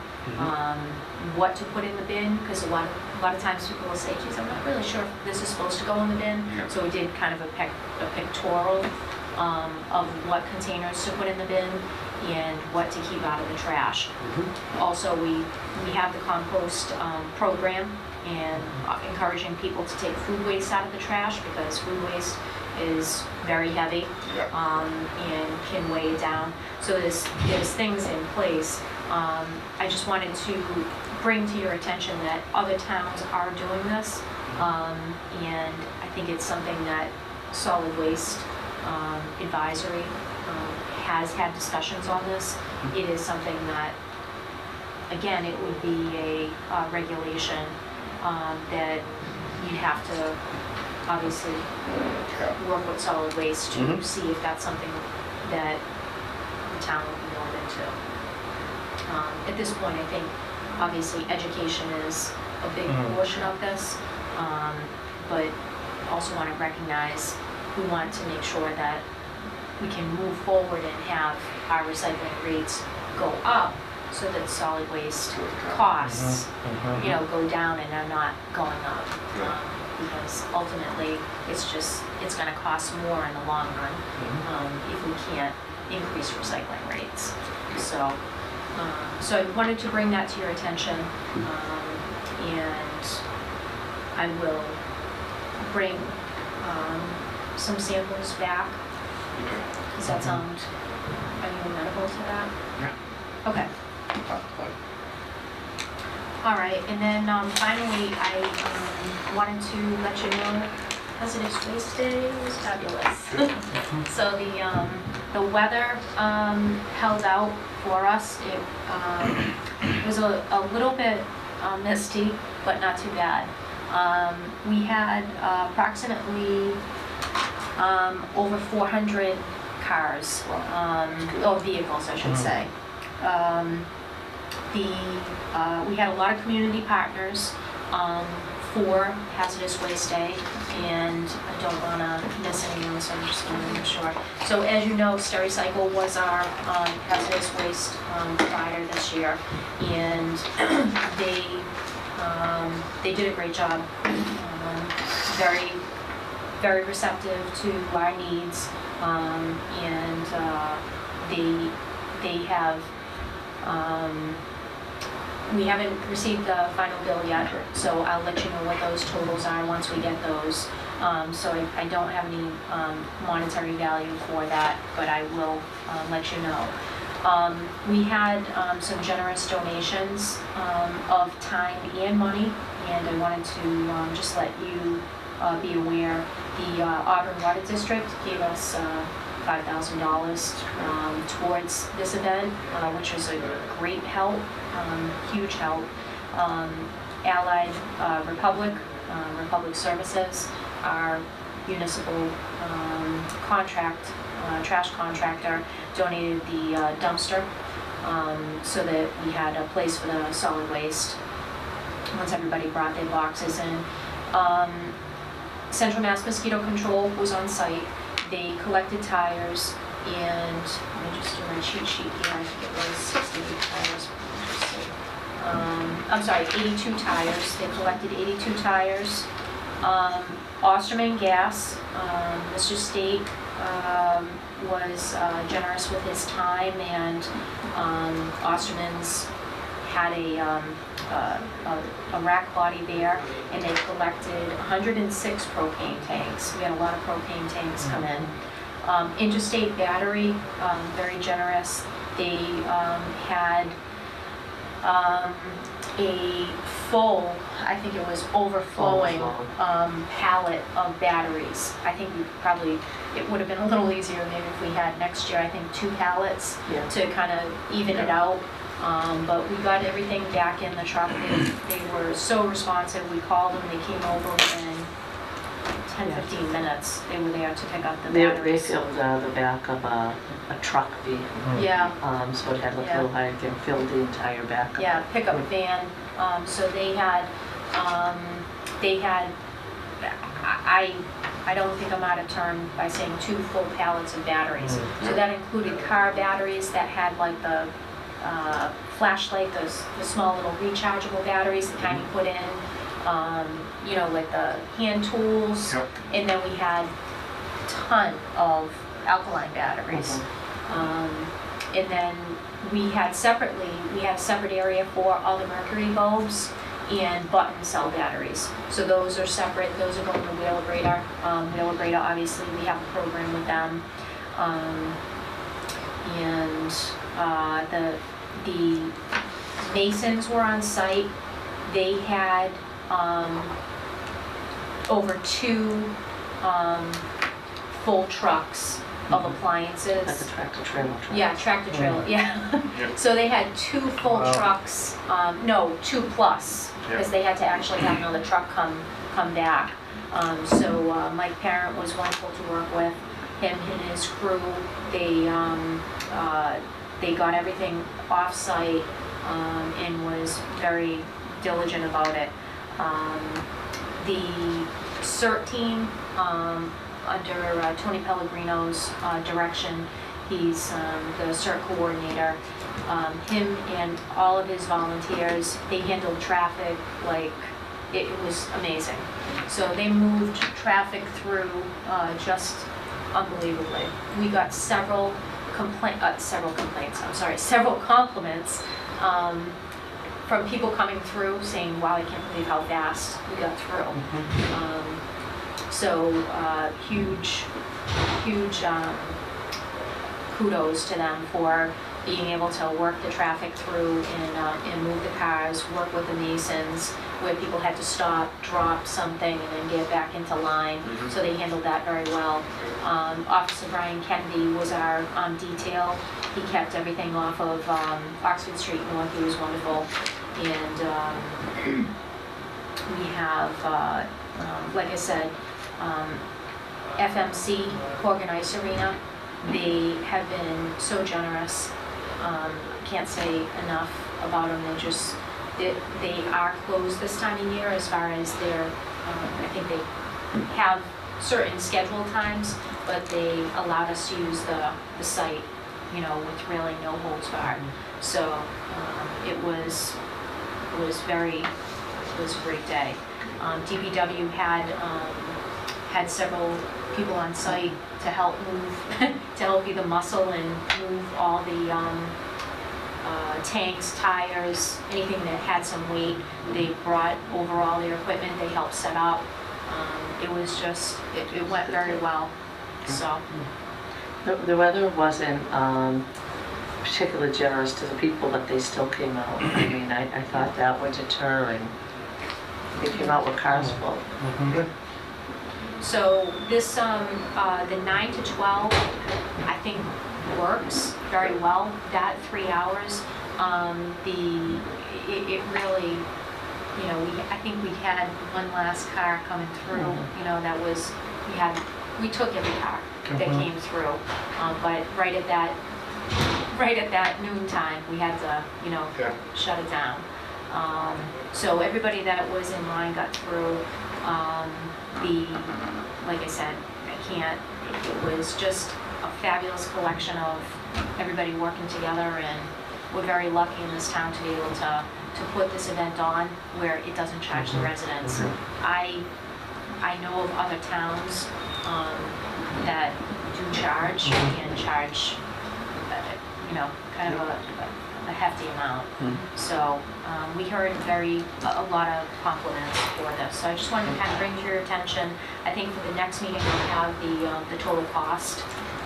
what to put in the bin, because a lot of times people will say, geez, I'm not really sure if this is supposed to go in the bin. Yeah. So we did kind of a pictorial of what containers to put in the bin and what to keep out of the trash. Also, we have the compost program, and encouraging people to take food waste out of the trash, because food waste is very heavy and can weigh it down. So there's things in place. I just wanted to bring to your attention that other towns are doing this, and I think it's something that Solid Waste Advisory has had discussions on this. It is something that, again, it would be a regulation that you'd have to obviously work with solid waste to see if that's something that the town would be willing to. At this point, I think obviously education is a big portion of this, but also want to recognize we want to make sure that we can move forward and have our recycling rates go up, so that solid waste costs, go down and are not going up. Because ultimately, it's going to cost more in the long run if we can't increase recycling rates. So I wanted to bring that to your attention, and I will bring some samples back. Does that sound, are you amenable to that? Yeah. Okay. All right, and then finally, I wanted to let you know Hazardous Waste Day was fabulous. So the weather held out for us. It was a little bit misty, but not too bad. We had approximately over 400 cars, or vehicles, I should say. We had a lot of community partners for Hazardous Waste Day, and I don't want to miss anyone, so I'm just going to make sure. So as you know, Stericycle was our hazardous waste provider this year, and they did a great job. Very, very receptive to our needs, and they have. We haven't received the final bill yet, so I'll let you know what those totals are once we get those. So I don't have any monetary value for that, but I will let you know. We had some generous donations of time and money, and I wanted to just let you be aware. The Auburn Water District gave us $5,000 towards this event, which was a great help, huge help. Allied Republic Services, our municipal trash contractor, donated the dumpster so that we had a place for the solid waste once everybody brought their boxes in. Central Mass Mosquito Control was on site. They collected tires, and let me just do my cheat sheet here. I think it was 68 tires. I'm sorry, 82 tires. They collected 82 tires. Osterman Gas, Mr. State was generous with his time, and Osterman's had a rack body there, and they collected 106 propane tanks. We had a lot of propane tanks come in. Interstate Battery, very generous. They had a full, I think it was overflowing pallet of batteries. I think it would have been a little easier maybe if we had next year, I think 2 pallets to kind of even it out. But we got everything back in the truck. They were so responsive. We called them, they came over within 10-15 minutes. They were there to pick up the They batteries. filled the back of a truck vehicle. Yeah. So it had a little higher, they filled the entire back of Yeah, pickup van. So they had, I don't think I'm out of turn by saying 2 full pallets of batteries. So that included car batteries that had like the flashlight, the small little rechargeable batteries that kind of put in, you know, like the hand tools. Yep. And then we had a ton of alkaline batteries. And then we had a separate area for all the mercury bulbs and button cell batteries. So those are separate, those are going to Wheelabrator. Wheelabrator, obviously, we have a program with them. The Masons were on site. They had over 2 full trucks of appliances. Like a tractor trailer truck. Yeah, tractor trailer, yeah. Yep. So they had 2 full Wow. trucks, no, 2 plus, because they had to actually have another truck come back. So Mike Parent was wonderful to work with. Him and his crew, they got everything off-site and was very diligent about it. The CERT team, under Tony Pellegrino's direction, he's the CERT coordinator. Him and all of his volunteers, they handled traffic like it was amazing. So they moved traffic through just unbelievably. We got several compliments from people coming through saying, wow, I can't believe how fast we got through. So huge kudos to them for being able to work the traffic through and move the cars, work with the masons, where people had to stop, drop something, and then get back into line. So they handled that very well. Officer Brian Kennedy was our detail. He kept everything off of Oxford Street North. He was wonderful. And we have, like I said, FMC, Horgan Ice Arena. They have been so generous. Can't say enough about them. They are closed this time of year as far as their, I think they have certain scheduled times, but they allowed us to use the site, you know, with really no holds barred. So it was a great day. DPW had several people on site to help move, to help be the muscle and move all the tanks, tires, anything that had some weight. They brought over all their equipment, they helped set up. It was just, it went very well, so. The weather wasn't particularly generous to the people, but they still came out. I mean, I thought that would deter, and they came out with cars full. So this, the 9 to 12, I think works very well. That 3 hours, it really, you know, I think we had one last car coming through, you know, that was, we took every car that came through, but right at that noon time, we had to, you know, shut it down. So everybody that was in line got through. Like I said, it was just a fabulous collection of everybody working together, and we're very lucky in this town to be able to put this event on where it doesn't charge the residents. I know of other towns that do charge and charge, you know, kind of a hefty amount. So we heard a lot of compliments for this. So I just wanted to kind of bring to your attention. I think for the next meeting we'll have the total cost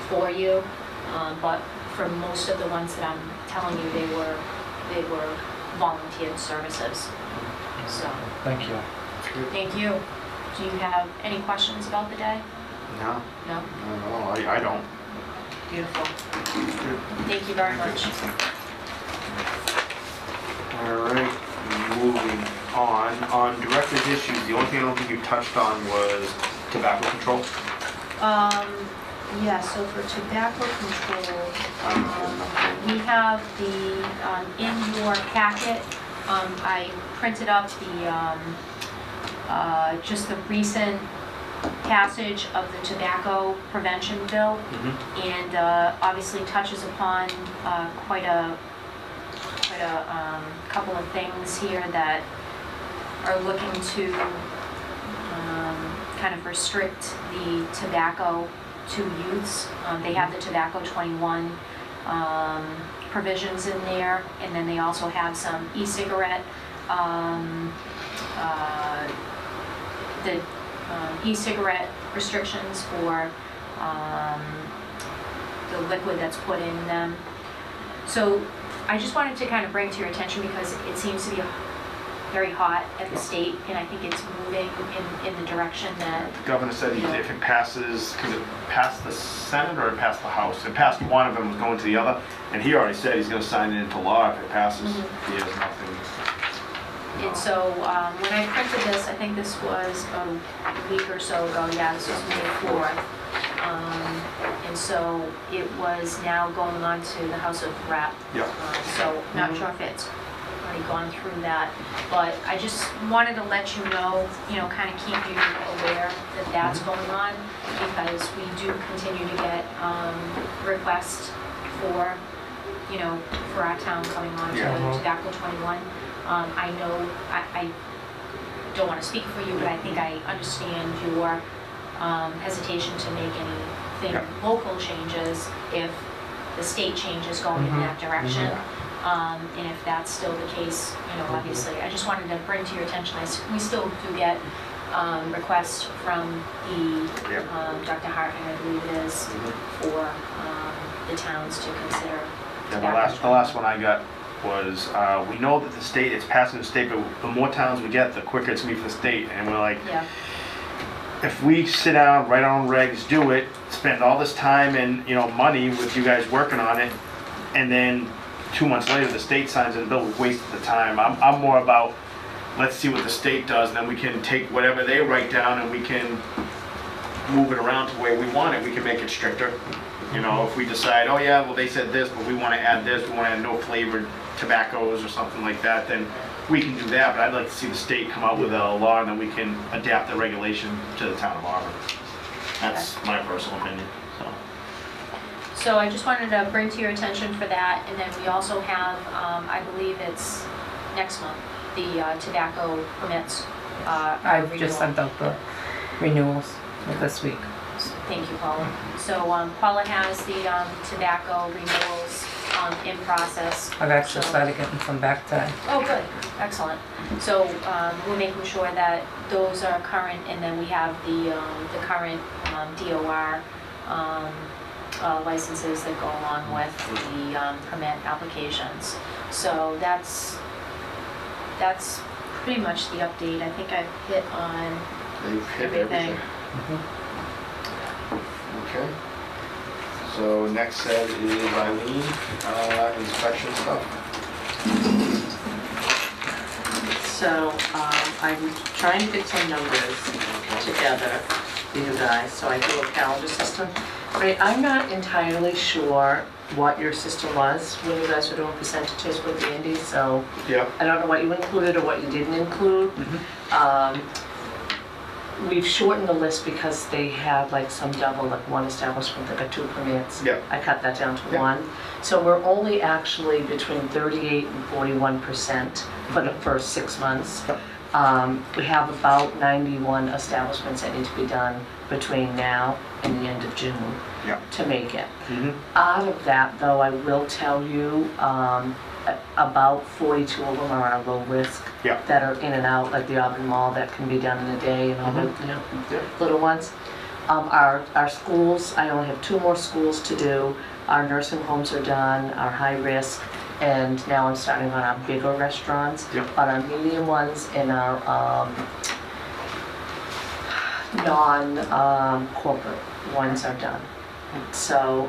for you. But for most of the ones that I'm telling you, they were volunteered services. So Thank you. thank you. Do you have any questions about the day? No, No? no, I don't. Beautiful. Thank you very much. All right, moving on directed issues, the only thing I don't think you touched on was tobacco control. Yeah, so for tobacco control, we have in your packet, I printed up just the recent passage of the tobacco prevention bill, and obviously touches upon quite a couple of things here that are looking to kind of restrict the tobacco to youths. They have the tobacco 21 provisions in there, and then they also have some e-cigarette, the e-cigarette restrictions for the liquid that's put in them. So I just wanted to kind of bring to your attention because it seems to be very hot at the state, and I think it's moving in the direction that... The governor said if it passes, because it passed the Senate or it passed the House, it passed one of them, was going to the other, and he already said he's going to sign it into law if it passes. He has nothing. And so when I printed this, I think this was about a week or so ago, yeah, this was May 4th. And so it was now going on to the House of Rep. Yep. So not sure if it's already gone through that, but I just wanted to let you know, kind of keep you aware that that's going on, because we do continue to get requests for, for our town coming on to Tobacco 21. I know, I don't want to speak for you, but I think I understand your hesitation to make anything local changes if the state changes going in that direction. And if that's still the case, obviously, I just wanted to bring to your attention, we still do get request from the, Yep. Dr. Hartman, I believe it is, for the towns to consider. Yeah, tobacco the last one I got was, we know that the state, it's passing the state, but the more towns we get, the quicker it's gonna be for the state. And we're like, Yeah, if we sit down, write our own regs, do it, spend all this time and, money with you guys working on it, and then 2 months later, the state signs it, bill, we wasted the time. I'm more about, let's see what the state does, and then we can take whatever they write down and we can move it around to where we want it. We can make it stricter. If we decide, oh yeah, well they said this, but we wanna add this, we wanna add no flavored tobaccos or something like that, then we can do that. But I'd like to see the state come out with a law and then we can adapt the regulation to the town of Auburn. That's my personal opinion, so. so I just wanted to bring to your attention for that, and then we also have, I believe it's next month, the tobacco permits. I've just renewal. sent out the renewals this week. Thank you, Paula. So Paula has the tobacco renewals in process. I've actually So- started getting some back today. Oh, good, excellent. So we're making sure that those are current, and then we have the current DOR licenses that go along with the permit applications. So that's pretty much the update. I think I've hit on They've hit everything. Okay. So next set is Eileen, inspection stuff. So, I'm trying to get some numbers together for you guys, so I do a calendar system. Right, I'm not entirely sure what your system was when you guys were doing percentages with Andy, so Yeah. I don't know what you included or what you didn't include. We've shortened the list because they had like some double, like one establishment that got 2 permits. Yeah. I cut that down to Yeah. 1. So we're only actually between 38 and 41% for the first 6 months. We have about 91 establishments that need to be done between now and the end of June Yeah. to make it. Mm-hmm. Out of that, though, I will tell you, about 42 of them are low risk. Yeah. That are in and out, like the Auburn Mall, that can be done in a day and all the, Yeah. little ones. Our schools, I only have 2 more schools to do. Our nursing homes are done, our high risk, and now I'm starting on our bigger restaurants. Yep. But our medium ones and our non-corporate ones are done. So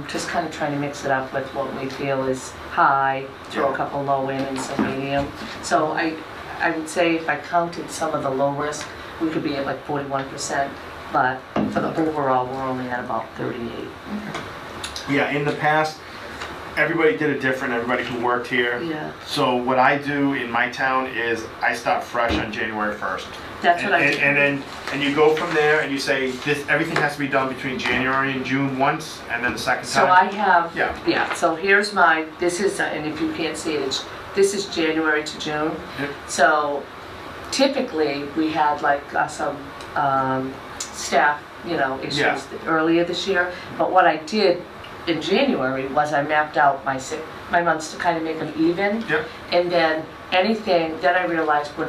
just kind of trying to mix it up with what we feel is high, throw a couple low in and some medium. So I would say if I counted some of the low risk, we could be at like 41%, but for the overall, we're only at about 38. Yeah, in the past, everybody did it different, everybody who worked here. Yeah, So what I do in my town is I start fresh on January 1st. that's what I did. And you go from there and you say, everything has to be done between January and June once, and then the second So I time. have, Yeah. so here's this is, and if you can't see it, this is January to June. Yep. So typically, we had like some staff, issues Yeah. earlier this year. But what I did in January was I mapped out my months to kind of make them even. Yep. And then then I realized when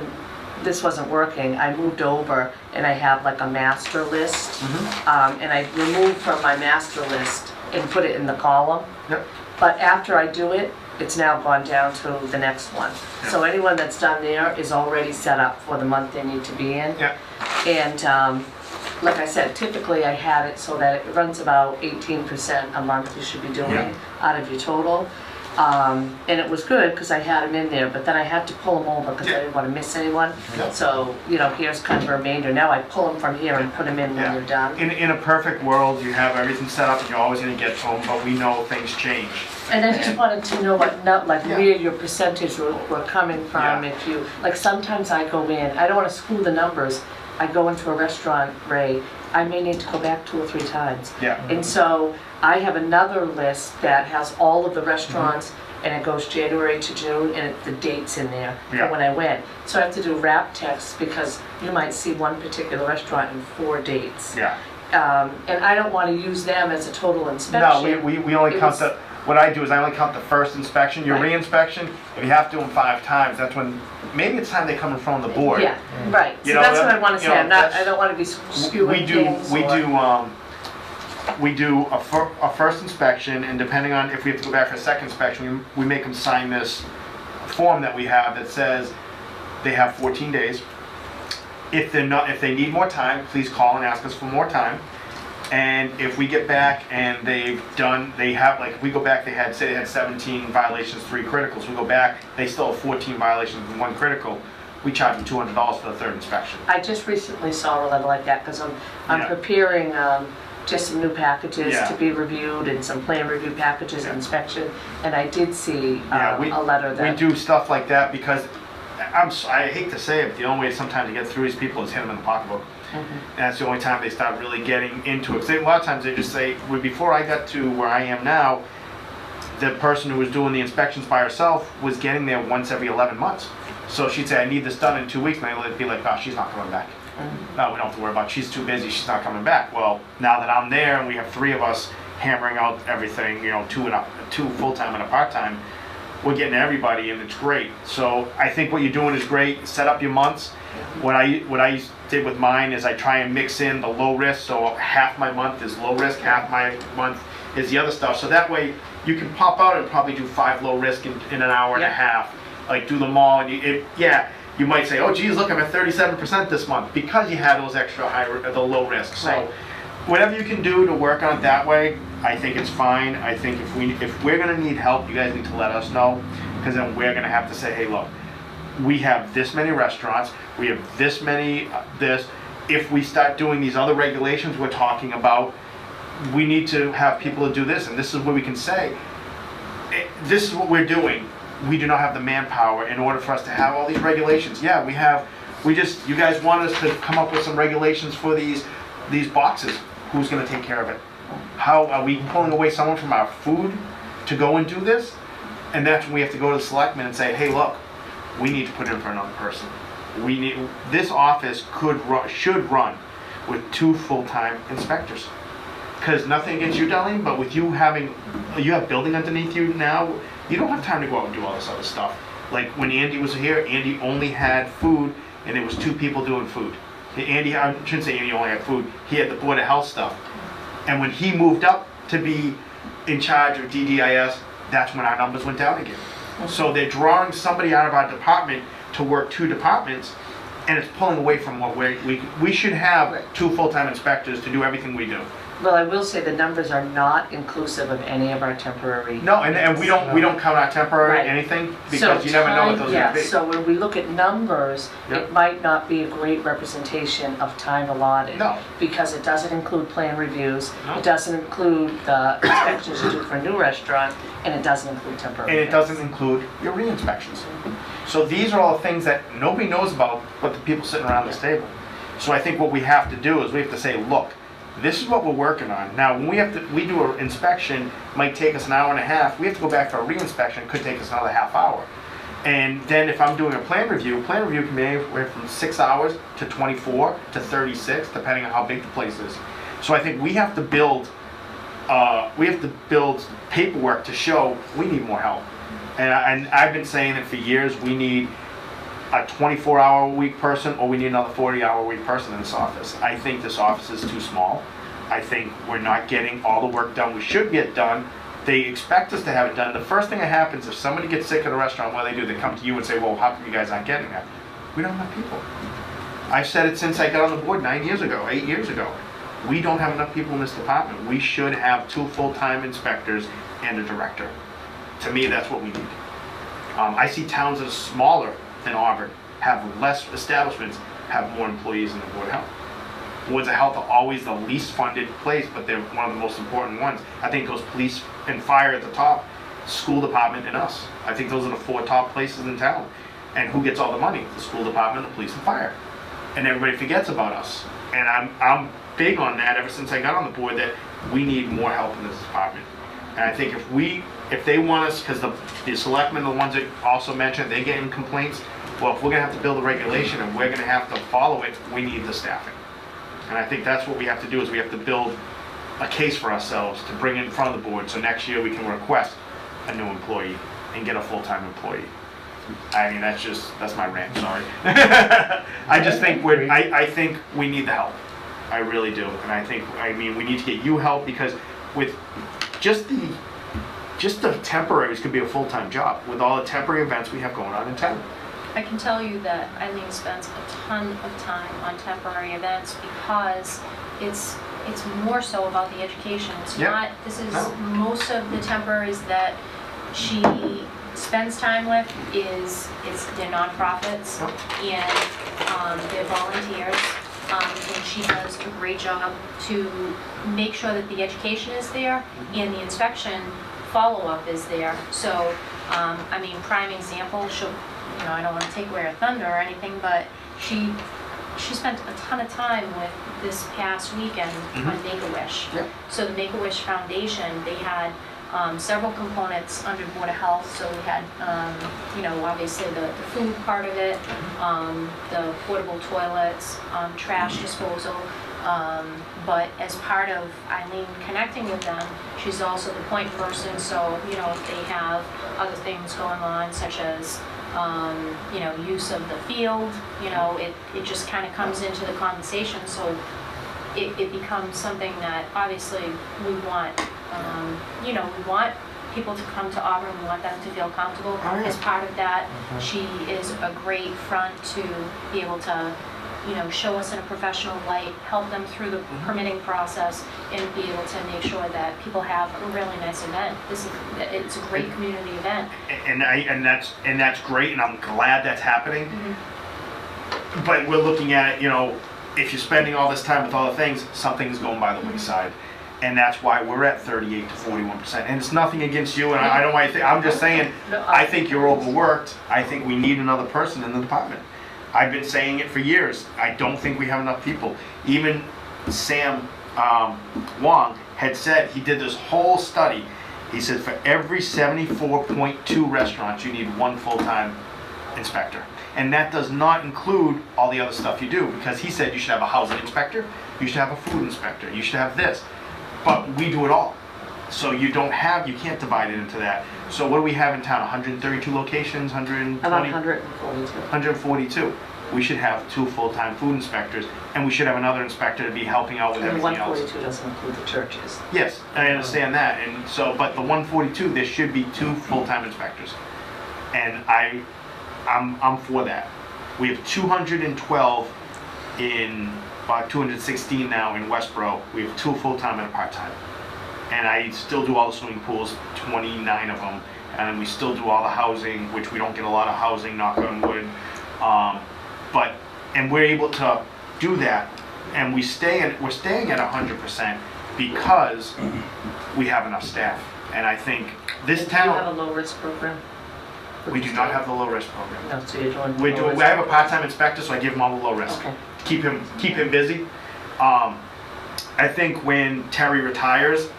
this wasn't working, I moved over and I have like a master list. And I removed from my master list and put it in the column. Yep. But after I do it, it's now gone down to the next one. So anyone that's done there is already set up for the month they need to be in. Yeah. And like I said, typically I had it so that it runs about 18% a month you should be doing Yeah. out of your total. And it was good because I had them in there, but then I had to pull them over because I didn't want to miss anyone. Yeah. So, here's kind of a remainder. Now I pull them from here and put them in when Yeah. they're done. In a perfect world, you have everything set up and you're always gonna get to them, but we know things change. And I just wanted to know Yeah. where your percentage were coming from. Yeah. If you, like sometimes I go in, I don't want to screw the numbers. I go into a restaurant, Ray, I may need to go back 2 or 3 times. Yeah. And so I have another list that has all of the restaurants and it goes January to June and the dates in there Yeah. for when I went. So I have to do wrap text because you might see one particular restaurant in 4 dates. Yeah. And I don't want to use them as a total No, inspection. we only It count was- the, what I do is I only count the first inspection. Your Right. re-inspection, if you have to do them 5 times, that's when, maybe it's time they come in front of the board. Yeah, right, You so know, that's what I wanna you say, know, I'm not, that's- I don't wanna be skewing We do, things we or- do, we do a first inspection, and depending on if we have to go back for a second inspection, we make them sign this form that we have that says they have 14 days. If they need more time, please call and ask us for more time. And if we get back and if we go back, say they had 17 violations, 3 criticals, we go back, they still have 14 violations and 1 critical, we charge them $200 for the 3rd inspection. I just recently saw a letter like that, because I'm Yeah. preparing just some new packages Yeah. to be reviewed and some plan review packages, Yeah. inspection, and I did see Yeah, a letter We that, do stuff like that because I hate to say it, the only way sometimes to get through these people is hit them in the pocketbook. And that's the only time they start really getting into it. 'Cause a lot of times they just say, before I got to where I am now, the person who was doing the inspections by herself was getting there once every 11 months. So she'd say, I need this done in 2 weeks, and I'd be like, oh, she's not coming back. No, we don't have to worry about it. She's too busy, she's not coming back. Well, now that I'm there and we have 3 of us hammering out everything, 2 full-time and a part-time, we're getting everybody and it's great. So I think what you're doing is great. Set up your months. What I did with mine is I try and mix in the low risk, so half my month is low risk, half my month is the other stuff. So that way you can pop out and probably do 5 low risk in an hour and a Yeah. half. Like do them all, and you might say, oh geez, look, I'm at 37% this month because you had those extra the low risk. So Right. whatever you can do to work on it that way, I think it's fine. I think if we're gonna need help, you guys need to let us know, because then we're gonna have to say, hey, look, we have this many restaurants, we have this many this. If we start doing these other regulations we're talking about, we need to have people to do this, and this is where we can say, this is what we're doing. We do not have the manpower in order for us to have all these regulations. Yeah, you guys want us to come up with some regulations for these boxes. Who's gonna take care of it? How are we pulling away someone from our food to go and do this? And that's when we have to go to the selectmen and say, hey, look, we need to put in for another person. This office should run with 2 full-time inspectors. Because nothing against you, Darlene, but with you have building underneath you now, you don't have time to go out and do all this other stuff. Like when Andy was here, Andy only had food, and it was 2 people doing food. I shouldn't say Andy only had food, he had the Board of Health stuff. And when he moved up to be in charge of DDIS, that's when our numbers went down again. So they're drawing somebody out of our department to work 2 departments, and it's pulling away from what we should have 2 full-time inspectors to do everything we do. well, I will say the numbers are not inclusive of any of our temporary. No, and we don't count our temporary Right. anything, So because you never know what time- those are yeah, gonna be. so when we look at numbers, Yep. it might not be a great representation of time allotted. No. Because it doesn't include plan reviews, No. it doesn't include the inspections you do for a new restaurant, and it doesn't include temporary. And it events. doesn't include your re-inspections. So these are all things that nobody knows about but the people sitting around this table. So I think what we have to do is we have to say, look, this is what we're working on. Now, when we do an inspection, might take us an hour and a half. We have to go back for a re-inspection, it could take us another half hour. And then if I'm doing a plan review can be anywhere from 6 hours to 24 to 36, depending on how big the place is. So I think we have to build paperwork to show we need more help. And I've been saying it for years, we need a 24-hour-a-week person, or we need another 40-hour-a-week person in this office. I think this office is too small. I think we're not getting all the work done we should get done. They expect us to have it done. The first thing that happens, if somebody gets sick at a restaurant, what do? They come to you and say, well, how come you guys aren't getting that? We don't have people. I've said it since I got on the board 8 years ago. We don't have enough people in this department. We should have 2 full-time inspectors and a director. To me, that's what we need. I see towns that are smaller than Auburn, have less establishments, have more employees than the Board of Health. Boards of Health are always the least funded place, but they're one of the most important ones. I think those police and fire at the top, school department and us. I think those are the 4 top places in town. And who gets all the money? The school department, the police and fire. And everybody forgets about us. And I'm big on that ever since I got on the board, that we need more help in this department. And I think if they want us, because the selectmen, the ones that also mentioned, they're getting complaints, well, if we're gonna have to build a regulation and we're gonna have to follow it, we need the staffing. And I think that's what we have to do, is we have to build a case for ourselves to bring it in front of the board, so next year we can request a new employee and get a full-time employee. I mean, that's my rant, sorry. I just think I think we need the help. I really do. And I mean, we need to get you help, because with just the temporaries could be a full-time job with all the temporary events we have going on in town. I can tell you that Eileen spends a ton of time on temporary events because it's more so about the education. It's Yeah. not, this is, No. most of the temporaries that she spends time with they're nonprofits and they're volunteers. And she does a great job to make sure that the education is there and the inspection follow-up is there. So, I mean, prime example, I don't want to take away her thunder or anything, but she spent a ton of time with this past weekend on Make-A-Wish. Yep. So the Make-A-Wish Foundation, they had several components under Board of Health. So we had, obviously the food part of it, the portable toilets, trash disposal. But as part of Eileen connecting with them, she's also the point person. So, if they have other things going on, such as, use of the field, it just kind of comes into the conversation. So it becomes something that obviously we want, we want people to come to Auburn, we want them to feel comfortable. Oh, yeah. As part of that, she is a great front to be able to, show us in a professional light, help them through the permitting process, and be able to make sure that people have a really nice event. It's a great community event. And that's great, and I'm glad that's happening. But we're looking at it, if you're spending all this time with all the things, something's going by the wayside. And that's why we're at 38 to 41%. And it's nothing against you, and I don't want to I'm just saying, I think you're overworked. I think we need another person in the department. I've been saying it for years. I don't think we have enough people. Even Sam Wong had said, he did this whole study. He said for every 74.2 restaurants, you need one full-time inspector. And that does not include all the other stuff you do, because he said you should have a housing inspector, you should have a food inspector, you should have this. But we do it all. So you can't divide it into that. So what do we have in town? 132 locations, 120? About 142. 142. We should have 2 full-time food inspectors, and we should have another inspector to be helping out with And everything else. 142 doesn't include the churches. Yes, I understand that, and so, but the 142, there should be 2 full-time inspectors. And I'm for that. We have 212 in, about 216 now in Westboro. We have 2 full-time and a part-time. And I still do all the swimming pools, 29 of them, and we still do all the housing, which we don't get a lot of housing, knock on wood. And we're able to do that, and we're staying at 100% because we have enough staff. And I think this Do you have town, a low-risk program? we do not have the low risk program. No, so you're doing. We low-risk. have a part-time inspector, so I give him all the low risk. Okay. Keep him busy. I think when Terry retires,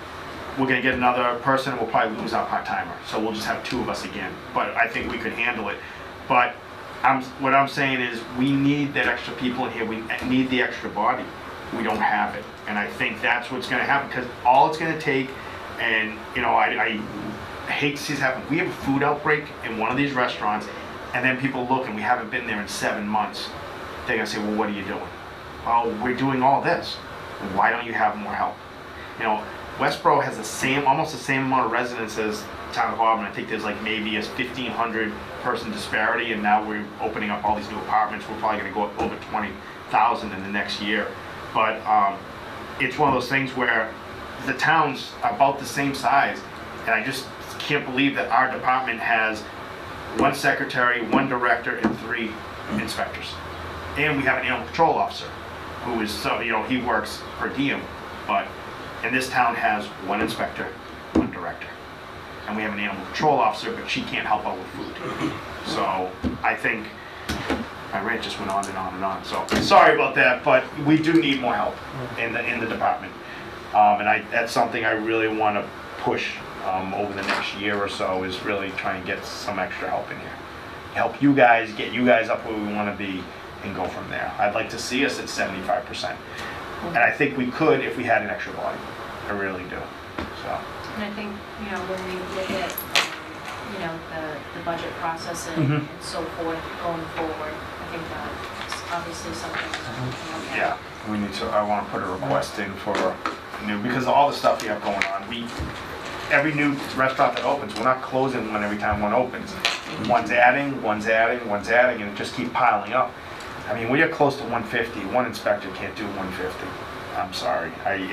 we're gonna get another person, and we'll probably lose our part-timer. So we'll just have 2 of us again. But I think we could handle it. But what I'm saying is, we need that extra people in here. We need the extra body. We don't have it. And I think that's what's gonna happen, because all it's gonna take, and I hate to see this happen. We have a food outbreak in one of these restaurants, and then people look, and we haven't been there in 7 months. They're gonna say, well, what are you doing? Well, we're doing all this. Why don't you have more help? Westboro has almost the same amount of residents as town of Auburn. I think there's like maybe a 1,500 person disparity, and now we're opening up all these new apartments. We're probably gonna go up over 20,000 in the next year. But it's one of those things where the town's about the same size, and I just can't believe that our department has 1 secretary, 1 director, and 3 inspectors. And we have an animal control officer, who is, he works per diem, and this town has 1 inspector, 1 director. And we have an animal control officer, but she can't help out with food. So I think my rant just went on and on and on. So sorry about that, but we do need more help in the department. And that's something I really want to push over the next year or so, is really try and get some extra help in here. Help you guys, get you guys up where we want to be, and go from there. I'd like to see us at 75%. And I think we could if we had an extra body. I really do, so. And I think, you know, when we look at, you know, the budget process Mhm. and so forth going forward, I think that's obviously something that we can look at. Yeah, we need to, I wanna put a request in for new, because of all the stuff we have going on, every new restaurant that opens, we're not closing one every time one opens. One's adding, and it just keeps piling up. I mean, we are close to 150, one inspector can't do 150. I'm sorry, you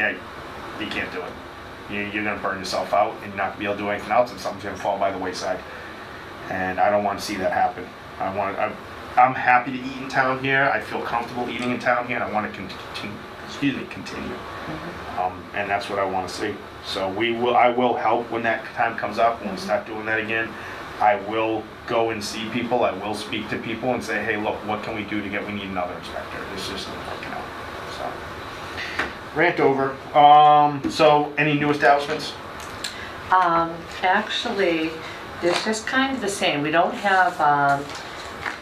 can't do it. You're gonna burn yourself out and you're not gonna be able to do anything else, and something's gonna fall by the wayside. And I don't wanna see that happen. I'm happy to eat in town here, I feel comfortable eating in town here, and I wanna continue. And that's what I wanna see. So I will help when that time comes up, when we start doing that again. I will go and see people, I will speak to people and say, hey, look, what can we do to we need another inspector, this just isn't working out, so. Rant over. So, any new establishments? Actually, it's just kind of the same. We don't have,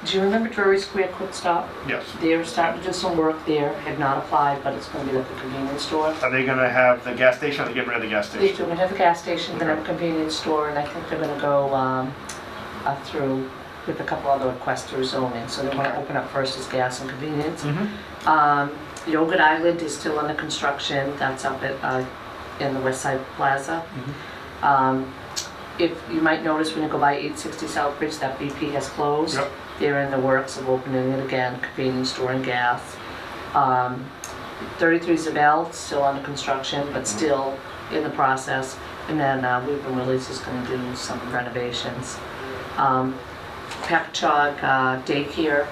do you remember Drury Square Quick Stop? Yes. They're starting to do some work there, had not applied, but it's gonna be like a convenience store. Are they gonna have the gas station, or are they getting rid of the gas They're station? gonna have a gas station, gonna have a convenience store, and I think they're gonna go, through with a couple other requests through zoning. So they wanna open up first as gas and convenience. Mm-hmm. Yogurt Island is still under construction, that's up at, in the West Side Plaza. If you might notice when you go by 860 Southbridge, that BP has closed. Yep. They're in the works of opening it again, convenience store and gas. 33 Zabel, still under construction, but still in the process. And then Weaver Willie's is gonna do some renovations. Packagug Daycare,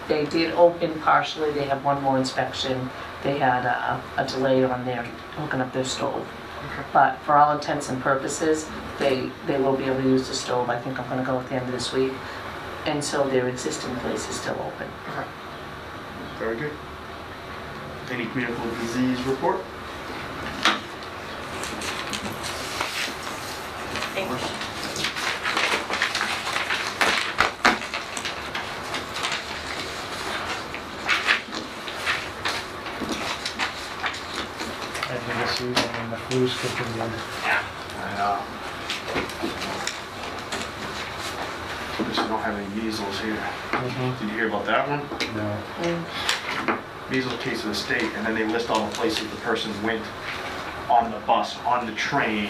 they did open partially, they have one more inspection. They had a delay on their hooking up their stove. But for all intents and purposes, they will be able to use the stove. I think I'm gonna go at the end of this week. And so their existing place is still open. Very good. Any communicable disease report? End of the season and the flu's kicking in. Just don't have any measles here. Did you hear about that one? No. Measles case of the state, and then they list all the places the person went on the bus, on the train,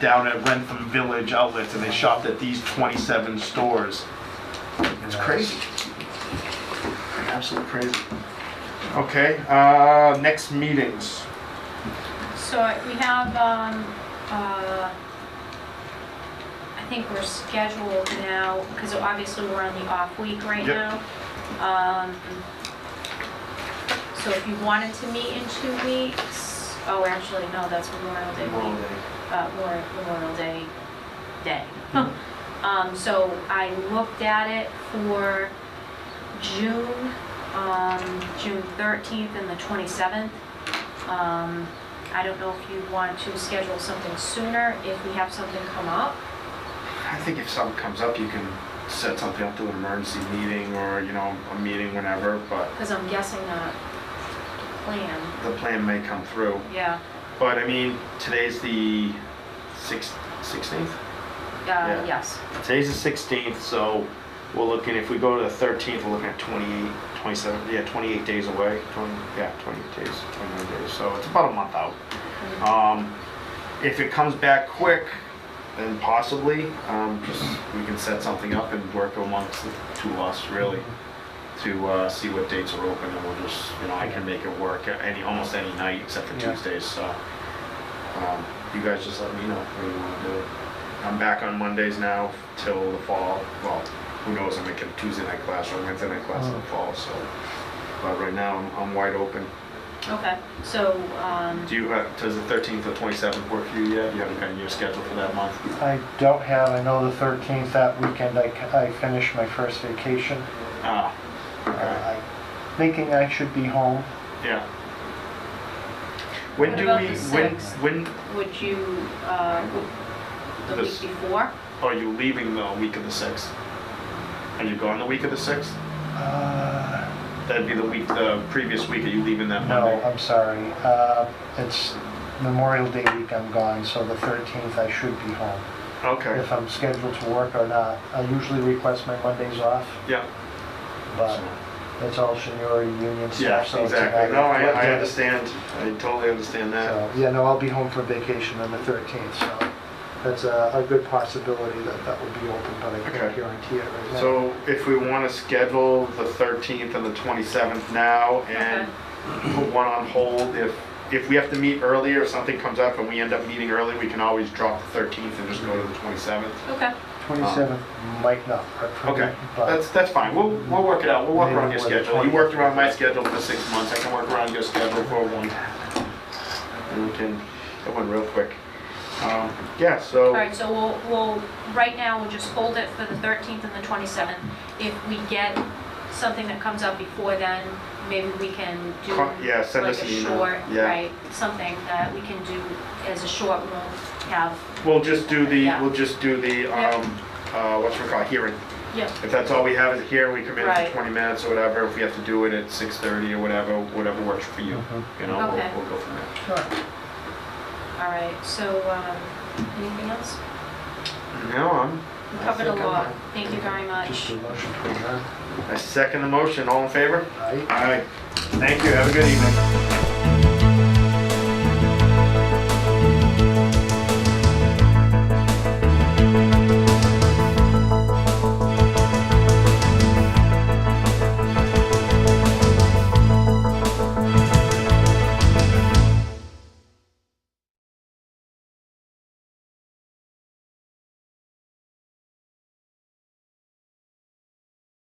down at Rentham Village outlets, and they shopped at these 27 stores. It's crazy. Absolutely crazy. Okay, next meetings. So we have, I think we're scheduled now, because obviously we're on the off week right Yep. now. So if you wanted to meet in 2 weeks, oh, actually, no, that's Memorial Day week. Memorial Day day. So I looked at it for June, June 13th and the 27th. I don't know if you want to schedule something sooner if we have something come up. I think if something comes up, you can set something up to an emergency meeting or, you know, a meeting whenever, but Because I'm guessing that plan, the plan may come through. yeah, But I mean, today's the 16th? Yeah. yes. Today's the 16th, so we're looking, if we go to the 13th, we're looking at 28, 27, yeah, 28 days away. 28 days, 29 days, so it's about a month out. If it comes back quick, then possibly, we can set something up and work amongst the two of us, really, to see what dates are open, and we'll just, you know, I can make it work almost any night except for Yeah. Tuesdays, so you guys just let me know what you want to do. I'm back on Mondays now till the fall. Well, who knows, I may get a Tuesday night class or a Wednesday night class in the fall, so. But right now, I'm wide open. Okay, so, Does the 13th or 27th work for you yet? You haven't gotten your schedule for that month? I don't have, I know the 13th, that weekend I finished my first vacation. Ah, okay, I'm thinking I should be home. yeah. When What do about we, the when, 6th? when, would you, the This- week before? are you leaving the week of the 6th? Are you gone the week of the 6th? That'd be the previous week. Are you leaving that No, Monday? I'm sorry. It's Memorial Day week I'm gone, so the 13th I should be home. Okay. If I'm scheduled to work or not. I usually request my Mondays off, Yeah. but it's all seniority union Yeah, stuff, so it's a exactly. matter No, of what I day. understand. I totally understand that. So, yeah, no, I'll be home for vacation on the 13th, so that's a good possibility that that will be open, but I Okay. can't guarantee it right now. So if we want to schedule the 13th and the 27th now and put one on hold, if we have to meet earlier, if something comes up and we end up meeting early, we can always drop the 13th and just go to the 27th. Okay, 27th might not work for me, Okay, but that's fine. We'll work it out. We'll work Maybe around your more than schedule. You 20. worked around my schedule for 6 months. I can work around your schedule for one. And we can, that went real quick. Yeah, so. all right, so we'll, right now, we'll just hold it for the 13th and the 27th. If we get something that comes up before then, maybe we can do Yeah, send like us a an email. short, Yeah. right, something that we can do as a short, we won't have, We'll just do the, Yeah. whatchamacallit, hearing. yeah, If that's all we have is a hearing, we come in for Right. 20 minutes or whatever. If we have to do it at 6:30 or whatever works for you. Mhm. You know, Okay. we'll go from there. sure. all right, so, anything else? No, We covered a think I'm lot, done. thank you very Just much. a motion to adjourn. I second the motion. All in favor? Aye. Aye. Thank you. Have a good evening.